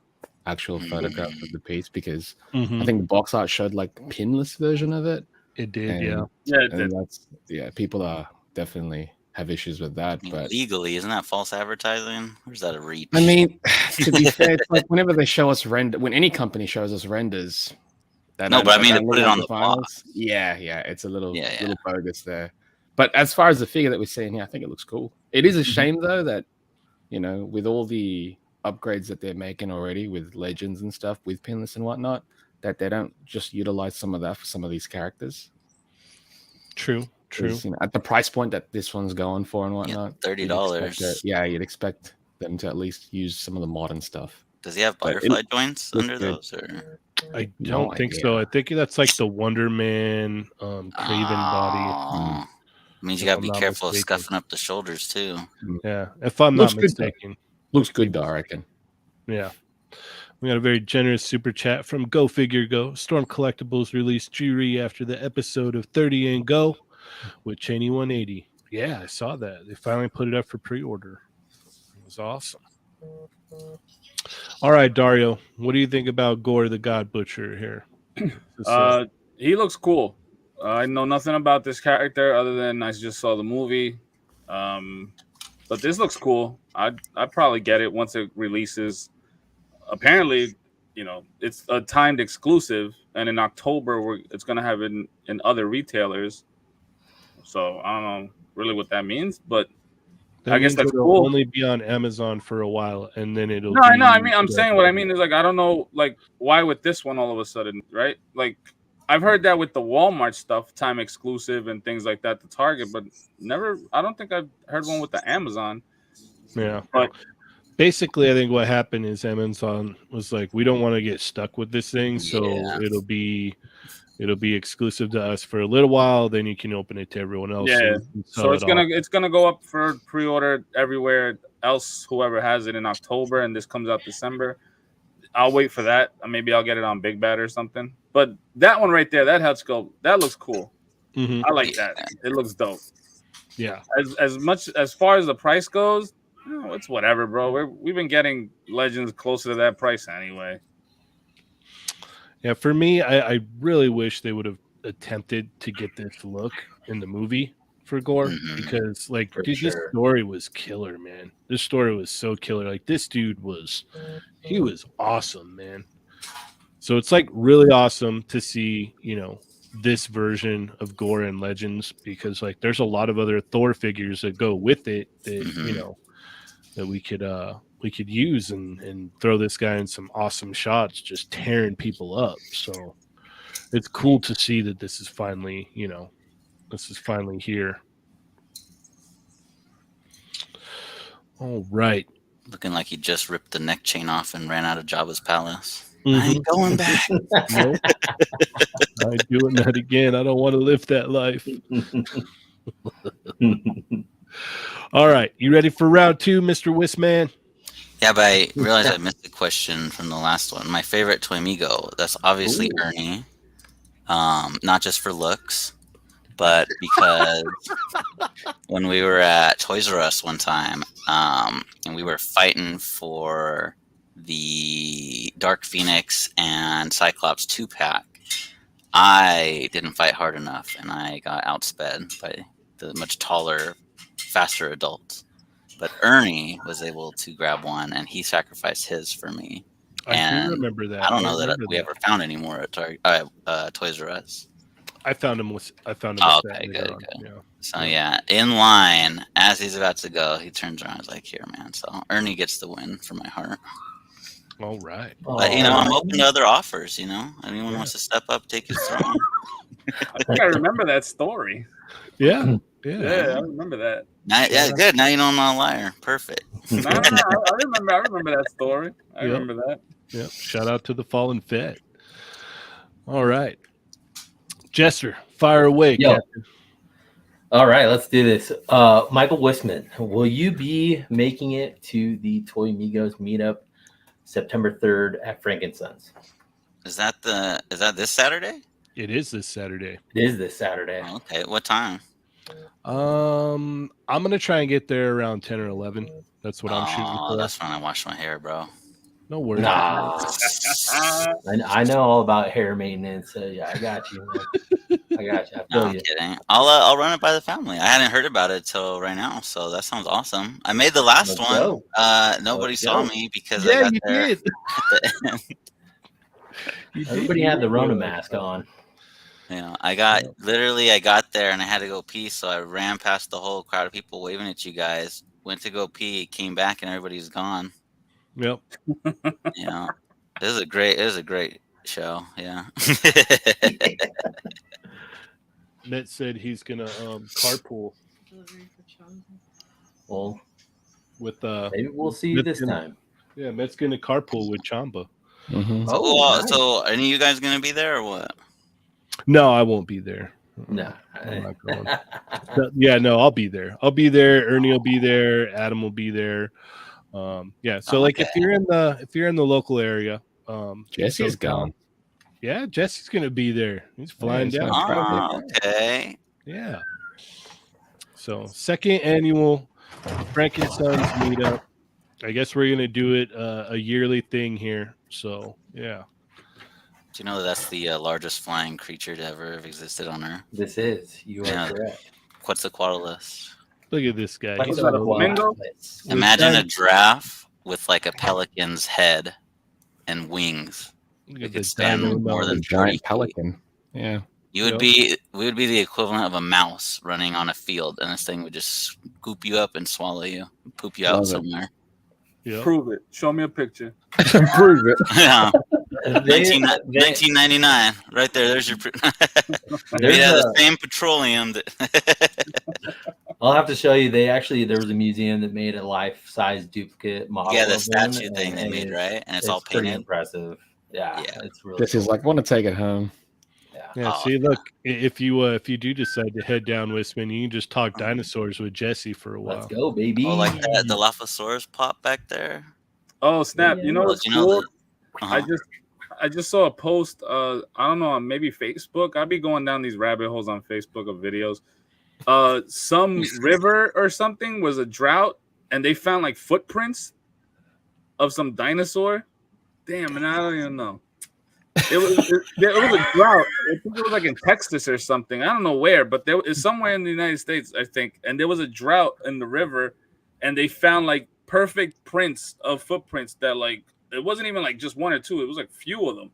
B: actual photograph of the piece, because I think the box art showed like the pinless version of it.
A: It did,
B: and,
A: yeah.
D: Yeah, it did.
B: That's people are definitely have issues with that.
E: I mean,
B: but
E: legally, isn't that false advertising? Or is that a reach?
B: I mean, to be fair, it's like whenever they show us when any company shows us renders.
E: No, but I mean to put it on the box.
B: Yeah, it's a little bogus there. But as far as the figure that we're seeing here, I think it looks cool. It is a shame though that, with all the upgrades that they're making already with legends and stuff, with pinless and whatnot, that they don't just utilize some of that for some of these characters.
A: True.
B: At the price point that this one's going for and whatnot,
E: $30.
B: You'd expect them to at least use some of the modern stuff.
E: Does he have butterfly joints under those? Or?
A: I don't think so. I think that's like the Wonder Man Craven body.
E: Means you gotta be careful of scuffing up the shoulders too.
A: Yeah, if I'm not mistaken.
B: Looks good though, I reckon.
A: Yeah. We got a very generous super chat from Go Figure Go. Storm Collectibles released jewelry after the episode of 30 and Go with Cheynee180. Yeah, I saw that. They finally put it up for pre-order. It was awesome. All right, Dario, what do you think about Gore the God Butcher here?
D: He looks cool. I know nothing about this character other than I just saw the movie. But this looks cool. I'd probably get it once it releases. Apparently, it's a timed exclusive, and in October it's going to have it in other retailers. So I don't know really what that means, but I guess that's cool.
A: Only be on Amazon for a while, and then it'll.
D: No, I know. I mean, I'm saying what I mean is like I don't know, like why with this one all of a sudden, right? Like I've heard that with the Walmart stuff, time exclusive and things like that, the Target, but never. I don't think I've heard one with the Amazon.
A: Yeah,
D: but
A: basically, I think what happened is Amazon was like, we don't want to get stuck with this thing, so it'll be exclusive to us for a little while. Then you can open it to everyone else.
D: Yeah, so it's gonna go up for pre-order everywhere else. Whoever has it in October, and this comes out December. I'll wait for that. Maybe I'll get it on Big Bad or something. But that one right there, that head sculpt, that looks cool. I like that. It looks dope.
A: Yeah.
D: As far as the price goes, it's whatever, bro. We've been getting Legends closer to that price anyway.
A: Yeah, for me, I really wish they would have attempted to get this look in the movie for Gore, because this story was killer, man. This story was so killer. Like, this dude was awesome, man. So it's like really awesome to see, this version of Gore and Legends, because like there's a lot of other Thor figures that go with it that that we could use and throw this guy in some awesome shots, just tearing people up. So it's cool to see that this is finally, here. All right.
E: Looking like he just ripped the neck chain off and ran out of Jabba's palace. I ain't going back.
A: Nope. I ain't doing that again. I don't want to live that life. All right. You ready for round 2, Mr. Wissman?
E: Yeah, but I realized I missed the question from the last one. My favorite Chatmigo, that's obviously Ernie. Not just for looks, but because when we were at Toys R Us one time, and we were fighting for the Dark Phoenix and Cyclops 2-pack, I didn't fight hard enough, and I got outsped by the much taller, faster adults. But Ernie was able to grab one, and he sacrificed his for me.
A: I do remember that.
E: I don't know that we ever found any more at Toys R Us.
A: I found him.
E: Oh, okay, good.
A: Yeah.
E: So yeah, in line as he's about to go, he turns around. He's like, "Here, man." So Ernie gets the win for my heart.
A: All right.
E: But I'm open to other offers. Anyone wants to step up, take his throne.
D: I think I remember that story.
A: Yeah.
D: Yeah, I remember that.
E: Good. Now you know I'm not a liar. Perfect.
D: No, I remember that story. I remember that.
A: Yep. Shout out to the fallen Fed. All right. Jesser, fire away. Captain.
C: All right, let's do this. Michael Wissman, will you be making it to the Toy Migos meetup September 3rd at Frankensons?
E: Is that this Saturday?
A: It is this Saturday.
C: It is this Saturday.
E: Oh, okay. What time?
A: I'm gonna try and get there around 10 or 11. That's what I'm shooting for.
E: That's when I wash my hair, bro.
A: No worries.
C: Nah. I know all about hair maintenance. So yeah, I got you. Man. I got you. I feel
E: I'm
C: you.
E: kidding. I'll run it by the family. I hadn't heard about it till right now, so that sounds awesome. I made the last one.
C: Go.
E: Nobody saw me because
A: Yeah,
E: I got
A: you
E: there
A: did.
E: at the end.
C: Everybody had the Rona mask on.
E: I got there and I had to go pee, so I ran past the whole crowd of people waving at you guys. Went to go pee, came back, and everybody's gone.
A: Yep.
E: It was a great show. Yeah.
A: Met said he's gonna carpool
C: Well,
A: with
C: maybe we'll see you this time.
A: Yeah, Met's gonna carpool with Chamba.
B: Mm-hmm.
C: Nice.
E: So are any of you guys gonna be there or what?
A: No, I won't be there.
C: No.
A: I'm not going. No, I'll be there. I'll be there. Ernie will be there. Adam will be there. So if you're in the local area,
B: Jesse's gone.
A: Yeah, Jesse's gonna be there. He's flying down.
E: Oh, okay.
A: Yeah. So 2nd annual Frankensons meetup. I guess we're gonna do it a yearly thing here. So yeah.
E: Do you know that's the largest flying creature to ever have existed on Earth?
C: This is. You are correct.
E: Quetzalcoatlus.
A: Look at this guy.
D: Is that a flamingo?
E: Imagine a giraffe with like a pelican's head and wings. It could stand more than 30
B: giant
E: feet.
B: pelican. Yeah.
E: We would be the equivalent of a mouse running on a field, and this thing would just scoop you up and swallow you, poop you out somewhere.
A: Yep.
D: Prove it. Show me a picture.
B: Prove it.
E: Yeah. 1999, right there. There's your. The same petroleum.
C: I'll have to show you. There was a museum that made a life-size duplicate model.
E: Yeah, the
C: of
E: statue
C: them,
E: thing they made, right? And it's all painted.
C: Pretty impressive. Yeah, it's really.
B: This is like, I want to take it home.
A: Yeah. See, look, if you do decide to head down Wissman, you can just talk dinosaurs with Jesse for a while.
C: Let's go, baby.
E: Oh, like that, the Dilophosaurus pop back there.
D: Oh snap! You know what's cool?
E: Uh-huh.
D: I just saw a post. I don't know, maybe Facebook. I'll be going down these rabbit holes on Facebook of videos. Some river or something was a drought, and they found like footprints of some dinosaur. Damn, and I don't even know. It was a drought. I think it was like in Texas or something. I don't know where, but there is somewhere in the United States, I think. And there was a drought in the river, and they found like perfect prints of footprints that like it wasn't even like just one or two. It was like few of them,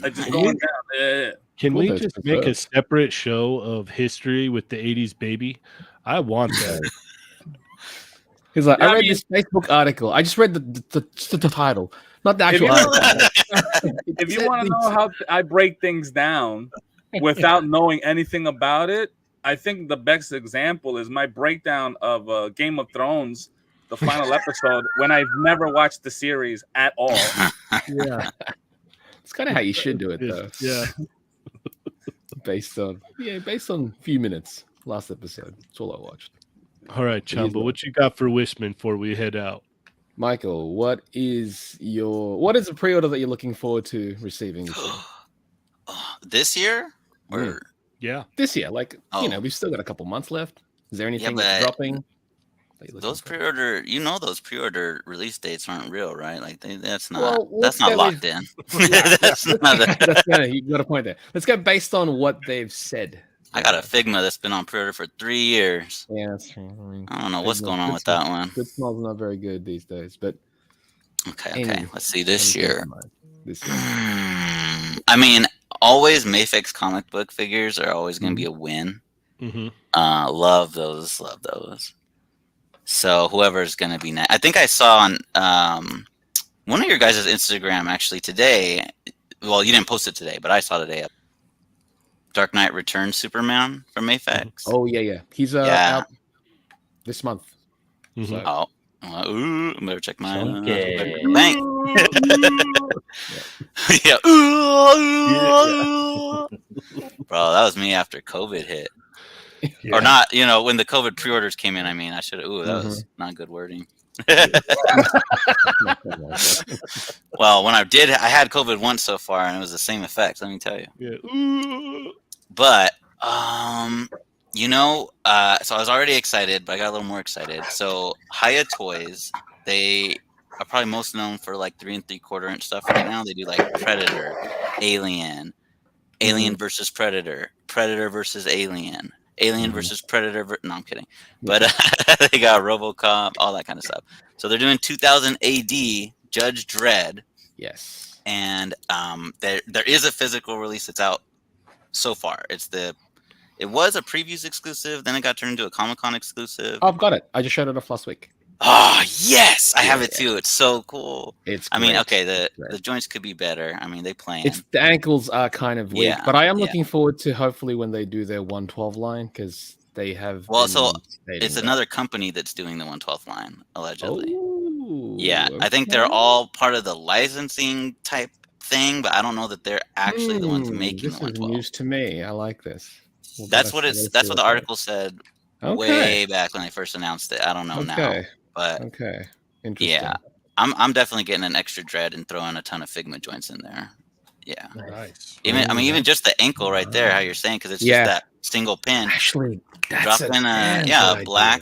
D: like just going down. Yeah.
A: Can we just make a separate show of history with the 80s baby? I want that.
B: He's like, I read this Facebook article. I just read the title, not the actual article.
D: If you want to know how I break things down without knowing anything about it, I think the best example is my breakdown of Game of Thrones, the final episode, when I've never watched the series at all.
A: Yeah.
B: It's kind of how you should do it, though.
A: Yeah.
B: Based on a few minutes. Last episode. That's all I watched.
A: All right, Chamba, what you got for Wissman before we head out?
B: Michael, what is a pre-order that you're looking forward to receiving
E: this year? Or
B: this year? Like, we've still got a couple months left. Is there anything dropping?
E: Those pre-order release dates aren't real, right? Like that's not locked in.
B: You got a point there. Let's go based on what they've said.
E: I got a Figma that's been on pre-order for 3 years.
B: Yeah, that's true.
E: I don't know what's going on with that one.
B: Good Small's not very good these days, but
E: okay. Let's see this year. I mean, always Mayfix comic book figures are always going to be a win.
A: Mm-hmm.
E: Love those. So whoever's going to be next. I think I saw on one of your guys' Instagram actually today. Well, you didn't post it today, but I saw today. Dark Knight Returns Superman from Mayfix.
B: Oh yeah. He's out this month.
A: Mm-hmm.
B: So.
E: I better check my
C: Okay.
E: bank. Yeah. Bro, that was me after COVID hit.
A: Yeah.
E: Or not, when the COVID pre-orders came in, I should have, that was not good wording. Well, when I had COVID once so far, and it was the same effect, let me tell you.
A: Yeah.
E: But, so I was already excited, but I got a little more excited. So Haya Toys, they are probably most known for like 3 3/4 inch stuff right now. They do like Predator, Alien versus Predator, Predator versus Alien versus Predator. No, I'm kidding. But they got RoboCop, all that kind of stuff. So they're doing 2000 AD Judge Dredd.
B: Yes.
E: And there is a physical release that's out so far. It was a previews exclusive, then it got turned into a Comic-Con exclusive.
B: I've got it. I just showed it off last week.
E: Oh, yes! I have it too. It's so cool.
B: It's
E: great.
B: Okay,
E: the joints could be better. They plan.
B: It's the ankles are kind of weak, but I am looking forward to hopefully when they do their 112 line because they have.
E: Well, so it's another company that's doing the 112th line allegedly.
B: Oh,
E: yeah, I think they're all part of the licensing type thing, but I don't know that they're actually the ones making
B: this
E: the 112.
B: This is news to me. I like this.
E: That's what the article said way back when they first announced it. I don't know now, but
B: interesting.
E: Yeah, I'm definitely getting an extra Dread and throwing a ton of Figma joints in there. Yeah,
A: nice.
E: Even just the ankle right there, how you're saying, because it's just that single pin.
B: Actually,
E: drop in a black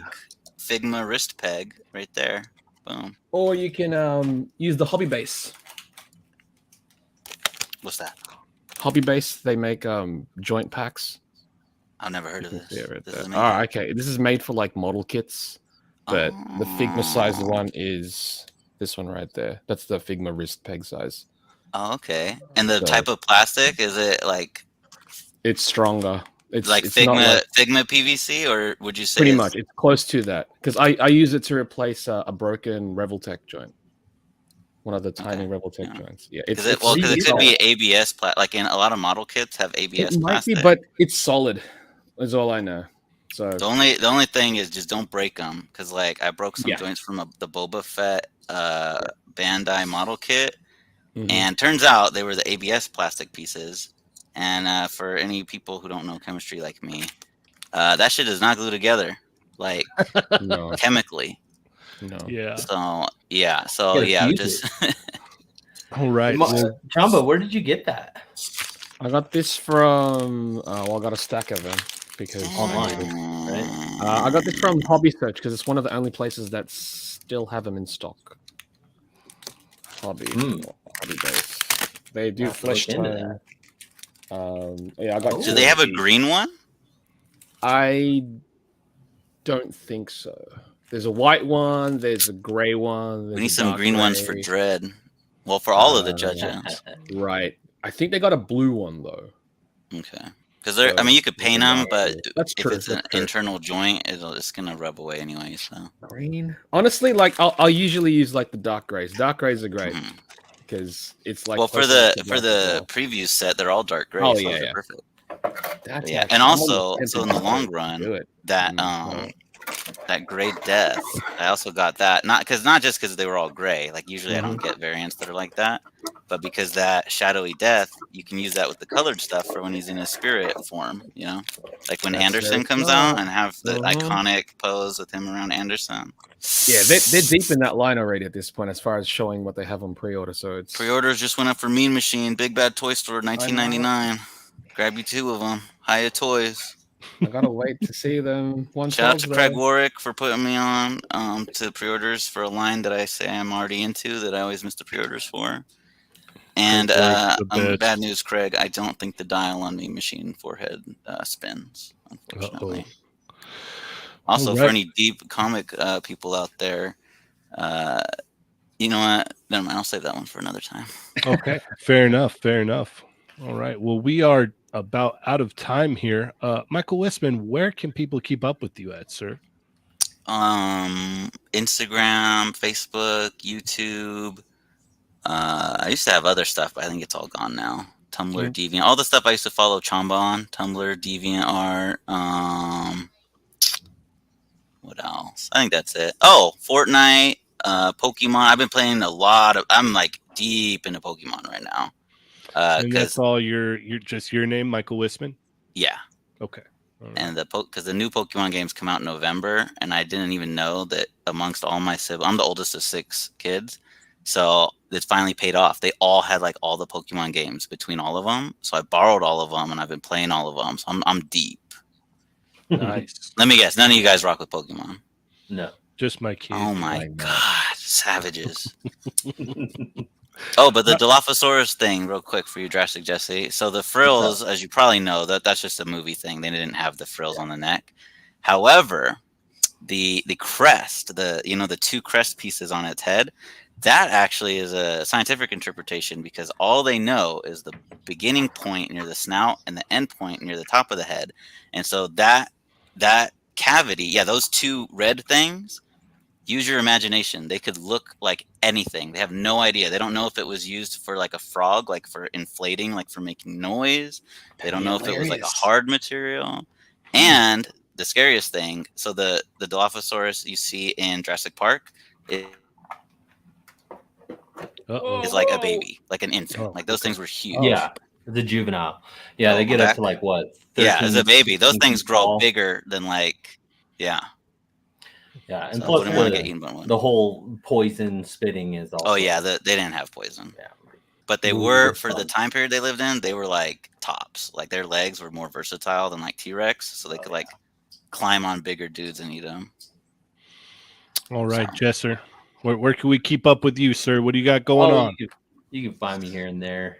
E: Figma wrist peg right there. Boom.
G: Or you can use the Hobby Base.
E: What's that?
B: Hobby Base. They make joint packs.
E: I've never heard of this.
B: Okay. This is made for like model kits, but the Figma size one is this one right there. That's the Figma wrist peg size.
E: Oh, okay. And the type of plastic, is it like?
B: It's stronger. It's
E: like Figma PVC, or would you say?
B: Pretty much. It's close to that because I use it to replace a broken Revoltech joint. One of the tiny Revoltech joints. Yeah,
E: because it could be ABS like in a lot of model kits have ABS.
B: It might
E: plastic.
B: be, but it's solid. Is all I know. So
E: the only thing is just don't break them, because like I broke some joints from the Boba Fett Bandai model kit, and turns out they were the ABS plastic pieces. And for any people who don't know chemistry like me, that shit does not glue together like chemically.
B: No.
A: Yeah.
E: So just.
A: All right.
C: Chamba, where did you get that?
B: I got this from. I got a stack of them because
C: online, right?
B: I got this from Hobby Search because it's one of the only places that still have them in stock. Hobby Base. They do flesh tone. I got.
E: Do they have a green one?
B: I don't think so. There's a white one. There's a gray one.
E: We need some green ones for Dread. Well, for all of the judges.
B: Right. I think they got a blue one though.
E: Okay. Because you could paint them, but if it's an internal joint, it's gonna rub away anyway. So
B: green. Honestly, like I'll usually use like the dark grays. Dark grays are great because it's like.
E: Well, for the preview set, they're all dark grays.
B: Oh
E: so
B: yeah,
E: perfect. And also, so in the long run, that that Gray Death, I also got that. Not just because they were all gray. Like usually I don't get variants that are like that, but because that Shadowy Death, you can use that with the colored stuff for when he's in his spirit form. Like when Anderson comes out and have the iconic pose with him around Anderson.
B: Yeah, they're deep in that line already at this point as far as showing what they have on pre-order. So it's
E: pre-orders just went up for Mean Machine, Big Bad Toy Store, $19.99. Grab you 2 of them. Haya Toys.
B: I gotta wait to see them.
E: Shout out to Craig Warwick for putting me on to pre-orders for a line that I say I'm already into that I always miss the pre-orders for. And bad news, Craig. I don't think the dial on Mean Machine forehead spins, unfortunately. Also, for any deep comic people out there, you know what? Never mind. I'll save that one for another time.
A: Okay, fair enough. All right. Well, we are about out of time here. Michael Wissman, where can people keep up with you at, sir?
E: Instagram, Facebook, YouTube. I used to have other stuff, but I think it's all gone now. Tumblr, Deviant, all the stuff I used to follow Chamba on. Tumblr, DeviantArt. What else? I think that's it. Oh, Fortnite, Pokemon. I've been playing a lot of. I'm like deep into Pokemon right now.
A: And that's all your just your name, Michael Wissman?
E: Yeah.
A: Okay. Right.
E: And because the new Pokemon games come out in November, and I didn't even know that amongst all my siblings, I'm the oldest of 6 kids, so it finally paid off. They all had like all the Pokemon games between all of them, so I borrowed all of them, and I've been playing all of them. So I'm deep.
A: Nice.
E: Let me guess, none of you guys rock with Pokemon.
C: No,
A: just my kids.
E: Oh my god, savages! Oh, but the Dilophosaurus thing, real quick for you, Jurassic Jesse. So the frills, as you probably know, that's just a movie thing. They didn't have the frills on the neck. However, the crest, the 2 crest pieces on its head, that actually is a scientific interpretation because all they know is the beginning point near the snout and the end point near the top of the head. And so that cavity, those 2 red things, use your imagination. They could look like anything. They have no idea. They don't know if it was used for like a frog, like for inflating, like for making noise. They don't know if it was like a hard material. And the scariest thing, so the Dilophosaurus you see in Jurassic Park is like a baby, like an infant. Like those things were huge.
C: Yeah, the juvenile. Yeah, they get up to like what? 13,
E: yeah, as a baby, those
C: 16
E: things grow
C: tall.
E: bigger than like,
C: Yeah, and
E: so
C: plus
E: the
C: whole poison spitting is also.
E: Oh yeah, they didn't have poison.
C: Yeah.
E: But they were, for the time period they lived in, they were like tops. Like their legs were more versatile than like T-Rex, so they could like climb on bigger dudes and eat them.
A: All right, Jesser, where can we keep up with you, sir? What do you got going on?
C: You can find me here and there.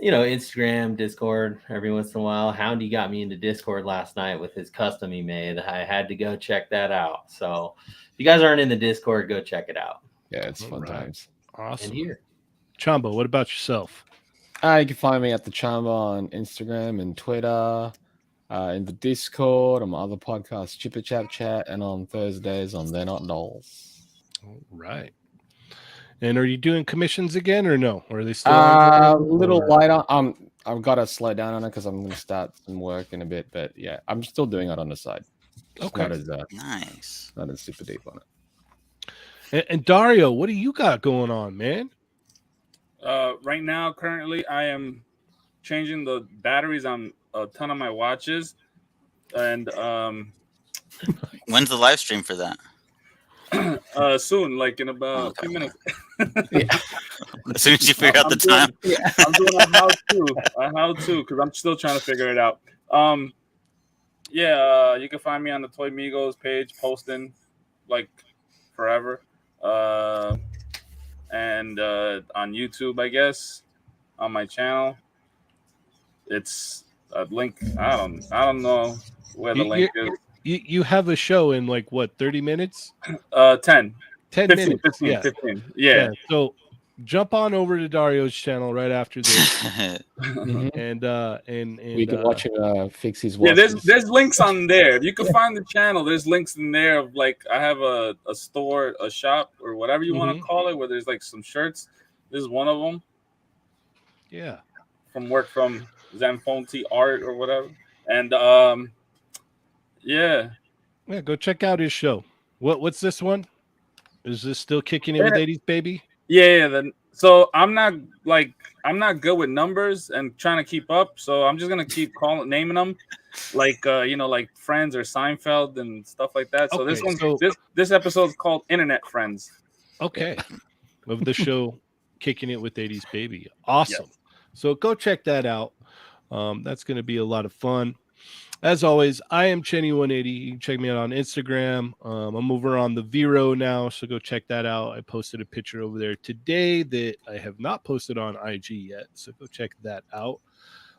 C: Instagram, Discord, every once in a while. Houndy got me into Discord last night with his custom he made. I had to go check that out. So if you guys aren't in the Discord, go check it out.
B: Yeah, it's fun times.
A: Awesome.
C: And here.
A: Chamba, what about yourself?
B: You can find me at the Chamba on Instagram and Twitter, in the Discord, on my other podcast, Chipper Chap Chat, and on Thursdays on They're Not Dolls.
A: All right. And are you doing commissions again or no? Or are they still
B: a little lighter? I've got to slow down on it because I'm going to start some work in a bit. But yeah, I'm still doing it on the side.
A: Okay.
B: Not as,
E: nice.
B: Not as super deep on it.
A: And Dario, what do you got going on, man?
D: Right now, currently, I am changing the batteries on a ton of my watches, and
E: when's the live stream for that?
D: Soon, like in about a few minutes.
E: As soon as you figure out the time.
D: I'm doing a how-to, because I'm still trying to figure it out. You can find me on the Chatmigos page, posting like forever. And on YouTube, I guess, on my channel, it's a link. I don't know where the link is.
A: You have a show in like what, 30 minutes?
D: 10 15,
A: minutes.
D: 15, 15. Yeah.
A: So jump on over to Dario's channel right after this, and
B: we can watch him fix his watches.
D: Yeah, there's links on there. You can find the channel. There's links in there of like I have a store, a shop, or whatever you want to call it, where there's like some shirts. This is one of them.
A: Yeah.
D: From Zanfonti Art or whatever, and yeah,
A: go check out his show. What's this one? Is this still kicking it with 80s baby?
D: Yeah. So I'm not good with numbers and trying to keep up. So I'm just gonna keep naming them, like like Friends or Seinfeld and stuff like that. So this episode is called Internet Friends.
A: Okay, of the show Kicking It with 80s Baby. Awesome.
D: Yes.
A: So go check that out. That's going to be a lot of fun. As always, I am Cheynee180. You can check me out on Instagram. I'm over on the Vero now, so go check that out. I posted a picture over there today that I have not posted on IG yet, so go check that out.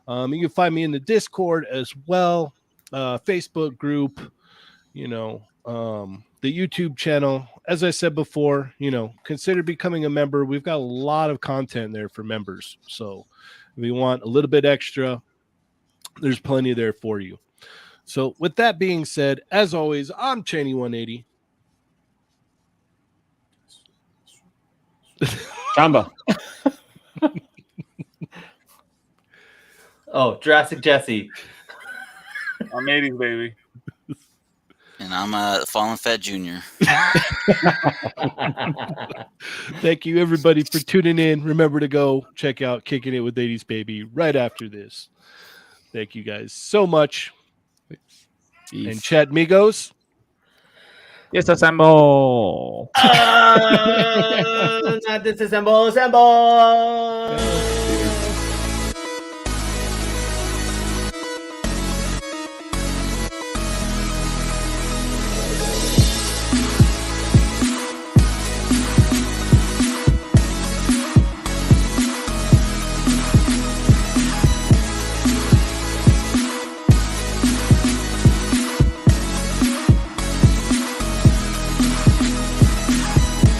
A: You can find me in the Discord as well, Facebook group, the YouTube channel. As I said before, consider becoming a member. We've got a lot of content there for members, so If you want a little bit extra, there's plenty there for you. So with that being said, as always, I'm Cheynee180.
B: Chamba.
C: Oh, Jurassic Jesse.
D: I'm 80s, baby.
E: And I'm Fallen Fat Junior.
A: Thank you, everybody, for tuning in. Remember to go check out Kicking It with 80s Baby right after this. Thank you guys so much.
B: Peace.
A: And Chatmigos.
F: Yes, assemble.
C: Not disassemble, assemble.